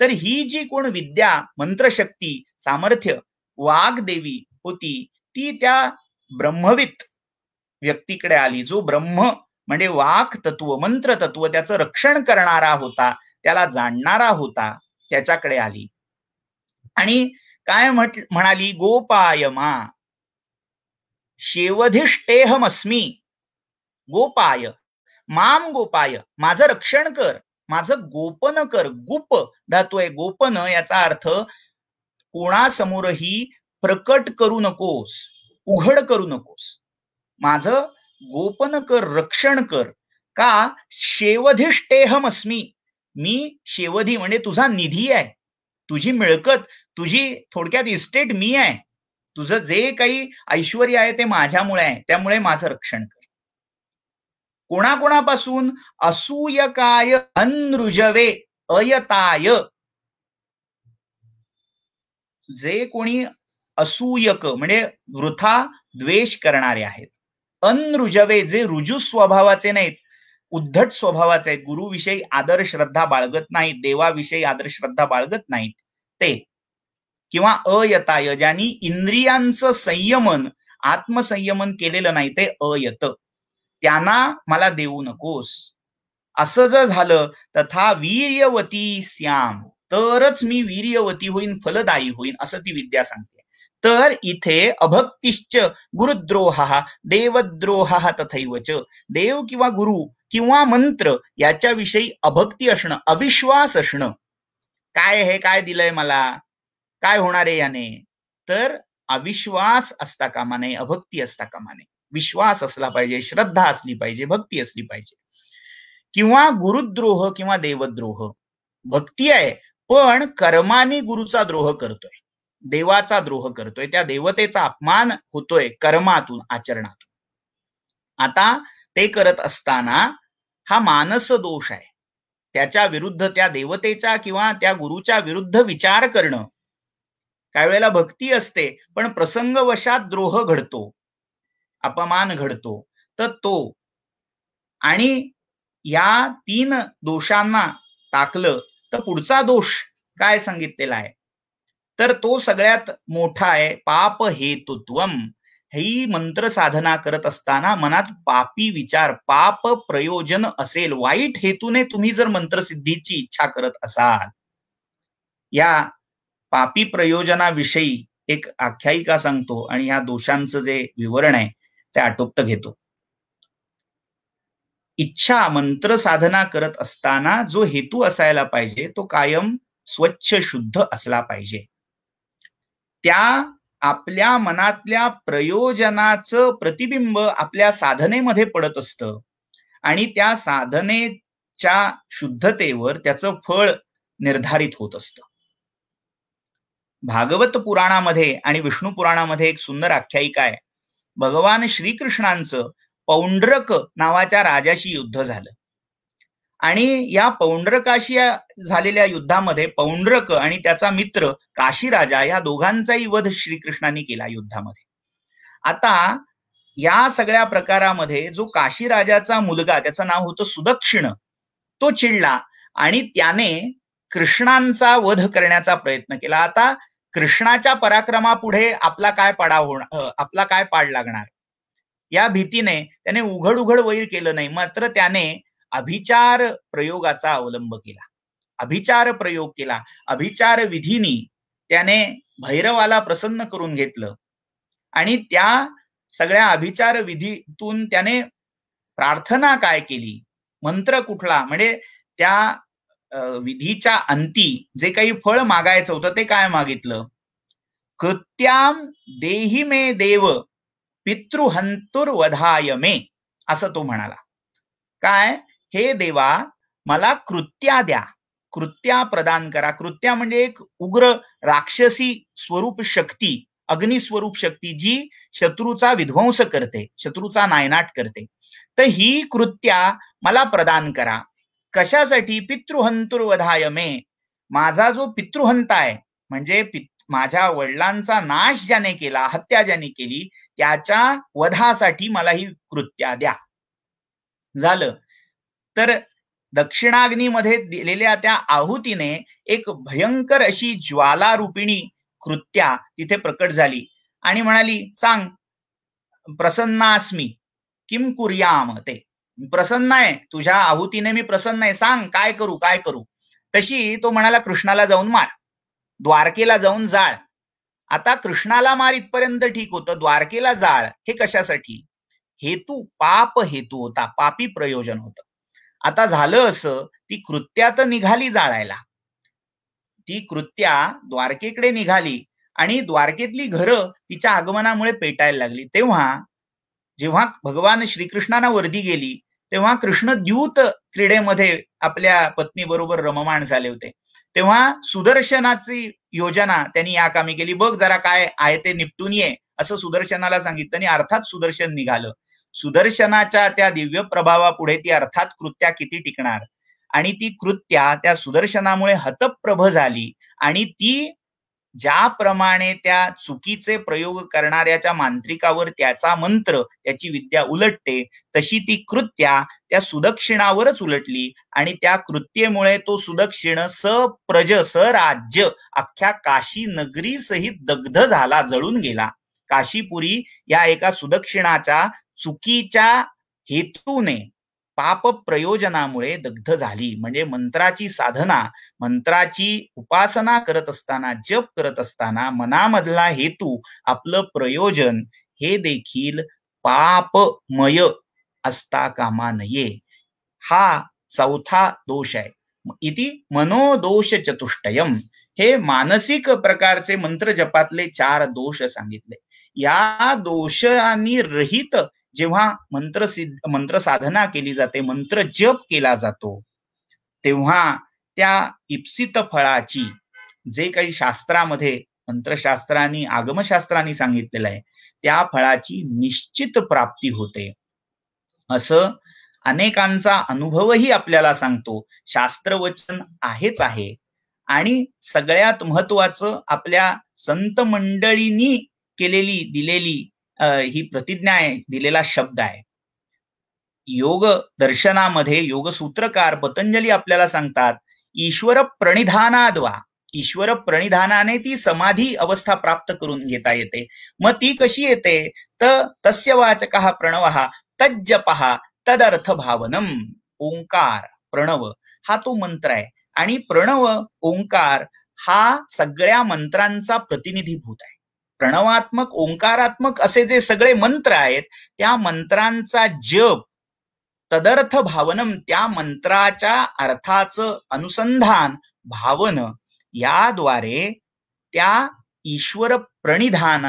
Speaker 3: तर ही जी कोण विद्या, मंत्रशक्ती, सामर्थ्य वाग्देवी होती, ती त्या ब्रह्मवित व्यक्तीकडे आली, जो ब्रह्म म्हणजे वाक तत्व, मंत्र तत्व त्याचं रक्षण करणारा होता, त्याला जाणणारा होता, त्याच्याकडे आली आणि काय म्हणाली, गोपाय मा शेवधिष्ठेहमस्मी. गोपाय माम गोपाय, माझं रक्षण कर, माझं गोपन कर. गुप धातू आहे, गोपन याचा अर्थ कोणासमोरही प्रकट करू नकोस, उघड करू नकोस, माझं गोपन कर, रक्षण कर. का? शेवधिष्ठेहमस्मी, मी शेवधी म्हणजे तुझा निधी आहे, तुझी मिळकत, तुझी थोडक्यात इस्टेट मी आहे, तुझं जे काही ऐश्वर्य आहे ते माझ्यामुळे आहे, त्यामुळे माझं रक्षण कर. कोणाकोणापासून? असूयकाय अनृजवे अयताय. जे कोणी असूयक म्हणजे वृथा द्वेष करणारे आहेत, अनृजवे जे रुजू स्वभावाचे नाहीत, उद्धट स्वभावाचे आहेत, गुरुविषयी आदर श्रद्धा बाळगत नाहीत, देवाविषयी आदर श्रद्धा बाळगत नाहीत ते, किंवा अयताय ज्यांनी इंद्रियांचं संयमन, आत्मसंयमन केलेलं नाही, ते अयत, त्यांना मला देऊ नकोस. असं जर झालं तथा वीर्यवती स्याम, तरच मी वीर्यवती होईन, फलदायी होईन, असं ती विद्या सांगते. तर इथे अभक्तिश्च गुरुद्रोह देवद्रोह तथैवच. देव किंवा गुरु किंवा मंत्र याच्याविषयी अभक्ती असणं, अविश्वास असणं. काय हे काय दिलंय मला, काय होणार आहे याने, तर अविश्वास असता कामा नये, अभक्ती असता कामा नये. विश्वास असला पाहिजे, श्रद्धा असली पाहिजे, भक्ती असली पाहिजे. किंवा गुरुद्रोह किंवा देवद्रोह. भक्ती आहे पण कर्माने गुरुचा द्रोह करतोय, देवाचा द्रोह करतोय, त्या देवतेचा अपमान होतोय कर्मातून, आचरणातून. आता ते करत असताना हा मानस दोष आहे, त्याच्या विरुद्ध, त्या देवतेच्या किंवा त्या गुरुच्या विरुद्ध विचार करणं. काही वेळेला भक्ती असते पण प्रसंगवशात द्रोह घडतो, अपमान घडतो, तर तो. आणि या 3 दोषांना टाकलं तर पुढचा दोष काय सांगितलेला आहे, तर तो सगळ्यात मोठा आहे, पाप हेतुत्वम. ही मंत्र साधना करत असताना मनात पापी विचार, पाप प्रयोजन असेल, वाईट हेतूने तुम्ही जर मंत्रसिद्धीची इच्छा करत असाल, या पापी प्रयोजनाविषयी एक आख्यायिका सांगतो आणि या दोषांचं जे विवरण आहे ते आटोपत घेतो. इच्छा, मंत्र साधना करत असताना जो हेतू असायला पाहिजे तो कायम स्वच्छ शुद्ध असला पाहिजे. त्या आपल्या मनातल्या प्रयोजनाचं प्रतिबिंब आपल्या साधनेमध्ये पडत असतं आणि त्या साधनेच्या शुद्धतेवर त्याचं फळ निर्धारित होत असतं. भागवत पुराणामध्ये आणि विष्णू पुराणामध्ये एक सुंदर आख्यायिका आहे. भगवान श्रीकृष्णांचं पौंड्रक नावाच्या राजाशी युद्ध झालं आणि या पौंड्रकाशी झालेल्या युद्धामध्ये पौंड्रक आणि त्याचा मित्र काशीराजा या दोघांचाही वध श्रीकृष्णांनी केला युद्धामध्ये. आता या सगळ्या प्रकारामध्ये जो काशीराजाचा मुलगा, त्याचं नाव होतं सुदक्षिण, तो चिडला आणि त्याने कृष्णांचा वध करण्याचा प्रयत्न केला. आता कृष्णाच्या पराक्रमापुढे आपला काय पाड लागणार या भीतीने त्याने उघड उघड वैर केलं नाही, मात्र त्याने अभिचार प्रयोगाचा अवलंब केला, अभिचार प्रयोग केला. अभिचार विधीनी त्याने भैरवाला प्रसन्न करून घेतलं आणि त्या सगळ्या अभिचार विधीतून त्याने प्रार्थना काय केली, मंत्र कुठला, म्हणजे त्या विधीच्या अंती जे काही फळ मागायचं होतं ते काय मागितलं, कृत्याम देही मे देव पितृहंतुर्वधाय मे, असं तो म्हणाला. काय, हे देवा मला कृत्या द्या, कृत्या प्रदान करा. कृत्या म्हणजे एक उग्र राक्षसी स्वरूप शक्ती, अग्निस्वरूप शक्ती जी शत्रूचा विध्वंस करते, शत्रूचा नायनाट करते. तर ही कृत्या मला प्रदान करा. कशासाठी, पितृहंतुर्वधाय मे, माझा जो पितृहंत आहे म्हणजे माझ्या वडिलांचा नाश ज्याने केला, हत्या ज्याने केली, त्याच्या वधासाठी मला ही कृत्या द्या. झालं तर दक्षिणाग्नीमध्ये दिलेल्या त्या आहुतीने एक भयंकर अशी ज्वालारूपिणी कृत्या तिथे प्रकट झाली आणि म्हणाली, सांग, प्रसन्नास्मी किम कुर्याम, ते प्रसन्न आहे, तुझ्या आहुतीने मी प्रसन्न आहे, सांग काय करू काय करू. तशी तो म्हणाला, कृष्णाला जाऊन मार, द्वारकेला जाऊन जाळ. आता कृष्णाला मार इथपर्यंत ठीक होतं, द्वारकेला जाळ हे कशासाठी, हेतू पाप हेतू होता, पापी प्रयोजन होतं. आता झालं असं, ती कृत्या तर निघाली जाळायला, ती कृत्या द्वारकेकडे निघाली आणि द्वारकेतली घरं तिच्या आगमनामुळे पेटायला लागली. जेव्हा भगवान श्रीकृष्णांना वर्दी गेली तेव्हा कृष्ण द्यूत क्रीडेमध्ये आपल्या पत्नी बरोबर रममाण झाले होते. तेव्हा सुदर्शनाची योजना त्यांनी या कामी केली, बघ जरा काय आहे ते निपटून ये, असं सुदर्शनाला सांगितलं आणि अर्थात सुदर्शन निघालं. सुदर्शनाच्या त्या दिव्य प्रभावापुढे ती अर्थात कृत्या किती टिकणार, आणि ती कृत्या त्या सुदर्शनामुळे हतप्रभ झाली आणि ती ज्याप्रमाणे त्या चुकीचे प्रयोग करणाऱ्याच्या मांत्रिकावर त्याचा मंत्र, त्याची विद्या उलटते, तशी ती कृत्या त्या सुदक्षिणावरच उलटली आणि त्या कृत्येमुळे तो सुदक्षिण सराज्य अख्ख्या काशी नगरी सहित दग्ध झाला, जळून गेला. काशीपुरी या एका सुदक्षिणाच्या चुकीच्या हेतूने, पाप प्रयोजनामुळे दग्ध झाली. म्हणजे मंत्राची साधना, मंत्राची उपासना करत असताना, जप करत असताना मनामधला हेतू, आपलं प्रयोजन हे देखील पापमय असता कामा नये. हा चौथा दोष आहे. इति मनोदोष चतुष्टयम, हे मानसिक प्रकारचे मंत्र जपातले 4 दोष सांगितले. या दोषांनी रहित जेव्हा मंत्र साधना केली जाते, मंत्र जप केला जातो, तेव्हा त्या इप्सित फळाची, जे काही शास्त्रामध्ये मंत्रशास्त्रांनी आगमशास्त्रांनी सांगितलेलं आहे, त्या फळाची निश्चित प्राप्ती होते. असं अनेकांचा अनुभवही आपल्याला सांगतो. शास्त्रवचन आहेच आहे आणि सगळ्यात महत्वाचं आपल्या संत मंडळींनी दिलेली ही प्रतिज्ञा आहे, दिलेला शब्द आहे. योग दर्शनामध्ये योगसूत्रकार पतंजली आपल्याला सांगतात, ईश्वर प्रणिधानाद्वा, ईश्वर प्रणिधानाने ती समाधी अवस्था प्राप्त करून घेता येते. मग ती कशी येते, तर तस्य वाचकः प्रणवः तज्जपः तदर्थ भावनम. ओंकार, प्रणव हा तो मंत्र आहे आणि प्रणव ओंकार हा सगळ्या मंत्रांचा प्रतिनिधीभूत आहे. प्रणवात्मक, ओंकारात्मक असे जे सगळे मंत्र आहेत, त्या मंत्रांचा जप, तदर्थ भावनम, त्या मंत्राच्या अर्थाचं अनुसंधान, भावन, याद्वारे त्या ईश्वर प्रणिधान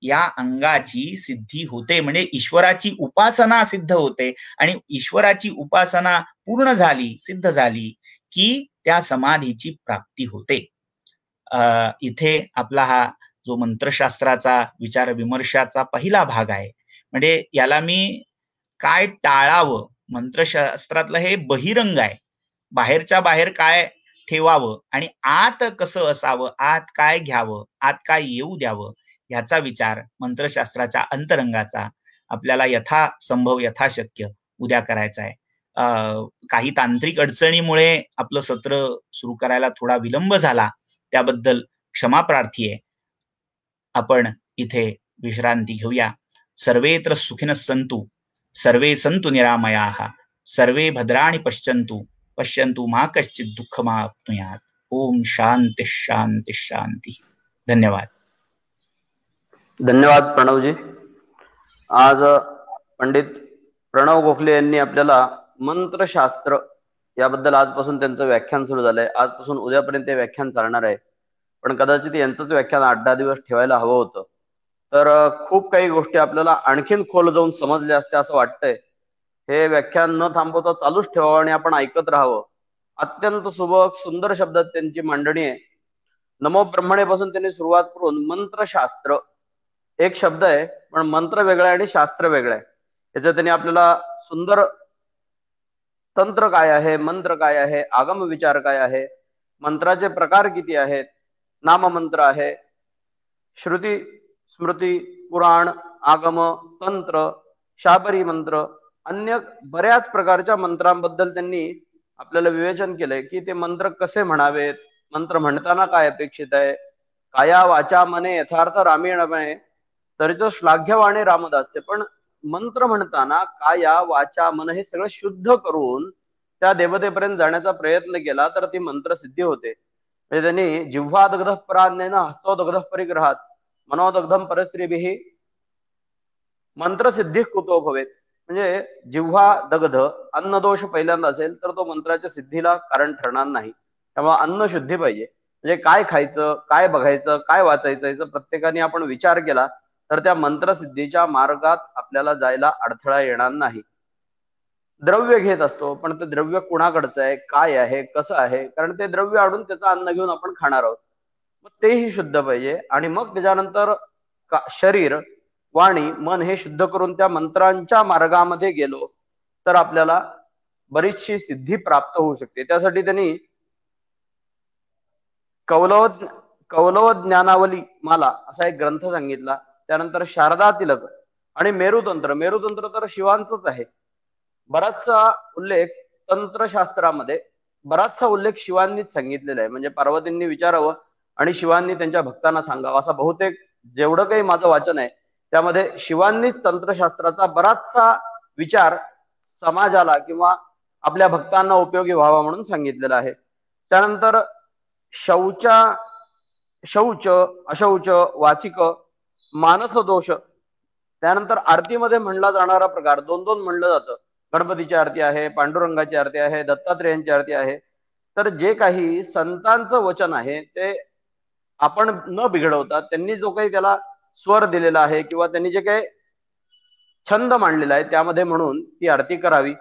Speaker 3: या अंगाची सिद्धी होते. म्हणजे ईश्वराची उपासना सिद्ध होते आणि ईश्वराची उपासना पूर्ण झाली, सिद्ध झाली की त्या समाधीची प्राप्ती होते. इथे आपला हा जो मंत्रशास्त्राचा विचार विमर्शाचा पहिला भाग आहे. म्हणजे याला मी काय टाळावं, मंत्रशास्त्रातलं हे बहिरंग आहे, बाहेरच्या बाहेर काय ठेवावं आणि आत कसं असावं, आत काय घ्यावं, आत काय येऊ द्यावं, ह्याचा विचार मंत्रशास्त्राच्या अंतरंगाचा आपल्याला यथासंभव यथाशक्य उद्या करायचा आहे. काही तांत्रिक अडचणीमुळे आपलं सत्र सुरू करायला थोडा विलंब झाला, त्याबद्दल क्षमा प्रार्थी आहे. आपण इथे विश्रांती घेऊया. सर्वेत्र सुखिनः सन्तु, सर्वे सन्तु निरामयाः, सर्वे भद्राणि पश्यन्तु, पश्यन्तु मा कश्चित् दुःखमाप्नुयात्. ओम शांती शांती शांती. धन्यवाद.
Speaker 1: धन्यवाद प्रणवजी. आज पंडित प्रणव गोखले यांनी आपल्याला मंत्रशास्त्र याबद्दल आजपासून त्यांचं व्याख्यान सुरू झालंय. आजपासून उद्यापर्यंत हे व्याख्यान चालणार आहे. पण कदाचित यांचंच व्याख्यान 8-10 दिवस ठेवायला हवं होतं. तर खूप काही गोष्टी आपल्याला आणखीन खोल जाऊन समजल्या असत्या असं वाटतंय. हे व्याख्यान न थांबवता चालूच ठेवावं आणि आपण ऐकत राहावं. अत्यंत सुबक सुंदर शब्दात त्यांची मांडणी आहे. नमो ब्रह्मणेपासून त्यांनी सुरुवात करून मंत्रशास्त्र एक शब्द आहे, पण मंत्र वेगळा आहे आणि शास्त्र वेगळं आहे. याचं त्यांनी आपल्याला सुंदर तंत्र काय आहे, मंत्र काय आहे, आगम विचार काय आहे, मंत्राचे प्रकार किती आहेत, नाममंत्र आहे, श्रुती स्मृती पुराण आगम तंत्र शाबरी मंत्र, अन्य बऱ्याच प्रकारच्या मंत्रांबद्दल त्यांनी आपल्याला विवेचन केलंय की ते मंत्र कसे म्हणावेत, मंत्र म्हणताना काय अपेक्षित आहे. काया वाचा मने यथार्थ रामेणमय तरीच श्लाघ्यवाणे रामदास्य. पण मंत्र म्हणताना काया वाचा मन हे सगळं शुद्ध करून त्या देवतेपर्यंत जाण्याचा प्रयत्न केला तर ती मंत्रसिद्धी होते. म्हणजे त्यांनी जिव्हा दग्ध प्राज्ञेन हस्तो दग्ध परिग्रहात मनोदग्धम परस्त्रीभिः मंत्रसिद्धी कुतो भवेत. म्हणजे जिव्हा दग्ध अन्नदोष पहिल्यांदा असेल तर तो मंत्राच्या सिद्धीला कारण ठरणार नाही. त्यामुळे अन्न शुद्धी पाहिजे. म्हणजे काय खायचं, काय बघायचं, काय वाचायचं याचा प्रत्येकाने आपण विचार केला तर त्या मंत्रसिद्धीच्या मार्गात आपल्याला जायला अडथळा येणार नाही. द्रव्य घेत असतो, पण ते द्रव्य कुणाकडचं आहे, काय आहे, कसं आहे, कारण ते द्रव्य आणून त्याचं अन्न घेऊन आपण खाणार आहोत. मग तेही शुद्ध पाहिजे. आणि मग त्याच्यानंतर शरीर वाणी मन हे शुद्ध करून त्या मंत्रांच्या मार्गामध्ये गेलो तर आपल्याला बरीचशी सिद्धी प्राप्त होऊ शकते. त्यासाठी त्यांनी कौलव ज्ञानावली माला असा एक ग्रंथ सांगितला. त्यानंतर शारदा तिलक आणि मेरुतंत्र. मेरुतंत्र तर शिवांचंच आहे. बराचसा उल्लेख तंत्रशास्त्रामध्ये बराचसा उल्लेख शिवांनीच सांगितलेला आहे. म्हणजे पार्वतींनी विचारावं आणि शिवांनी त्यांच्या भक्तांना सांगावं असा बहुतेक जेवढं काही माझं वाचन आहे त्यामध्ये शिवांनीच तंत्रशास्त्राचा बराचसा विचार समाजाला किंवा आपल्या भक्तांना उपयोगी व्हावा म्हणून सांगितलेला आहे. त्यानंतर शौच अशौच वाचिक मानस दोष. त्यानंतर आरतीमध्ये म्हणला जाणारा प्रकार 2-2 म्हणलं जातं. गणपतीची आरती आहे, पांडुरंगाची आरती आहे, दत्तात्रेयांची आरती आहे. तर जे काही संतांचं वचन आहे ते आपण न बिघडवता त्यांनी जो काही त्याला स्वर दिलेला आहे किंवा त्यांनी जे काही छंद मांडलेला आहे त्यामध्ये म्हणून ती आरती करावी.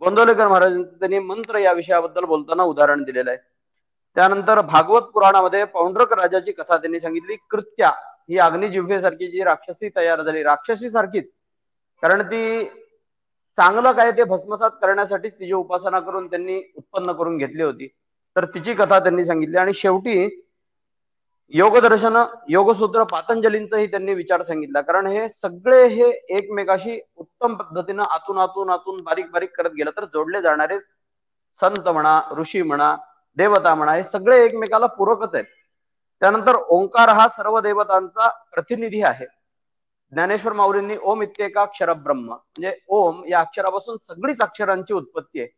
Speaker 1: गोंदवलेकर महाराजांनी त्यांनी मंत्र या विषयाबद्दल बोलताना उदाहरण दिलेलं आहे. त्यानंतर भागवत पुराणामध्ये पौंड्रक राजाची कथा त्यांनी सांगितली. कृत्या ही अग्निजिव्हेसारखी जी राक्षसी तयार झाली, राक्षसी सारखीच, कारण ती चांगलं काय ते भस्मसात करण्यासाठी तिची उपासना करून त्यांनी उत्पन्न करून घेतली होती. तर तिची कथा त्यांनी सांगितली. आणि शेवटी योगदर्शन योगसूत्र पातंजलींचाही त्यांनी विचार सांगितला. कारण हे सगळे हे एकमेकाशी उत्तम पद्धतीनं आतून बारीक बारीक करत गेलं तर जोडले जाणारे संत म्हणा, ऋषी म्हणा, देवता म्हणा, हे सगळे एकमेकाला पूरकच आहेत. त्यानंतर ओंकार हा सर्व देवतांचा प्रतिनिधी आहे. ज्ञानेश्वर माऊलींनी ओम इत्येकाक्षर ब्रह्म म्हणजे ओम या अक्षरापासून सगळीच अक्षरांची उत्पत्ती आहे.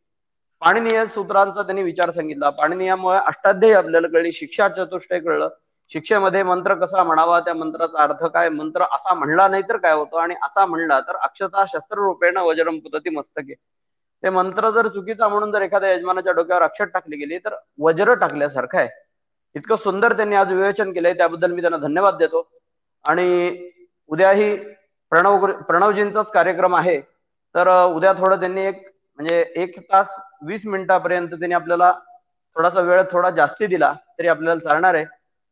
Speaker 1: पाणिनीय सूत्रांचा त्यांनी विचार सांगितला. पाणिनीयामुळे अष्टाध्यायी आपल्याला कळली, शिक्षा चतुष्टय कळलं. शिक्षेमध्ये मंत्र कसा म्हणावा, त्या मंत्राचा अर्थ काय, मंत्र असा म्हणला नाही तर काय होतं आणि असा म्हणला तर अक्षता शस्त्ररूपेण वज्रम पुतती मस्तके. ते मंत्र जर चुकीचा म्हणून जर एखाद्या यजमानाच्या डोक्यावर अक्षर टाकली गेली तर वज्र टाकल्यासारखं आहे. इतकं सुंदर त्यांनी आज विवेचन केलंय, त्याबद्दल मी त्यांना धन्यवाद देतो. आणि उद्याही प्रणवजींचाच कार्यक्रम आहे. तर उद्या थोडं त्यांनी म्हणजे 1 तास 20 मिनिटापर्यंत त्यांनी आपल्याला थोडासा वेळ थोडा जास्ती दिला तरी आपल्याला चालणार आहे.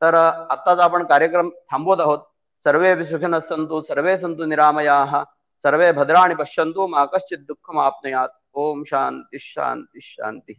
Speaker 1: तर आत्ताच आपण कार्यक्रम थांबवत आहोत. सर्वे सुखिनः सन्तु, सर्वे सन्तु निरामयाः, सर्वे भद्राणि पश्यन्तु मा कश्चित् दुःखमाप्नुयात्. ओम शांती शांती शांती.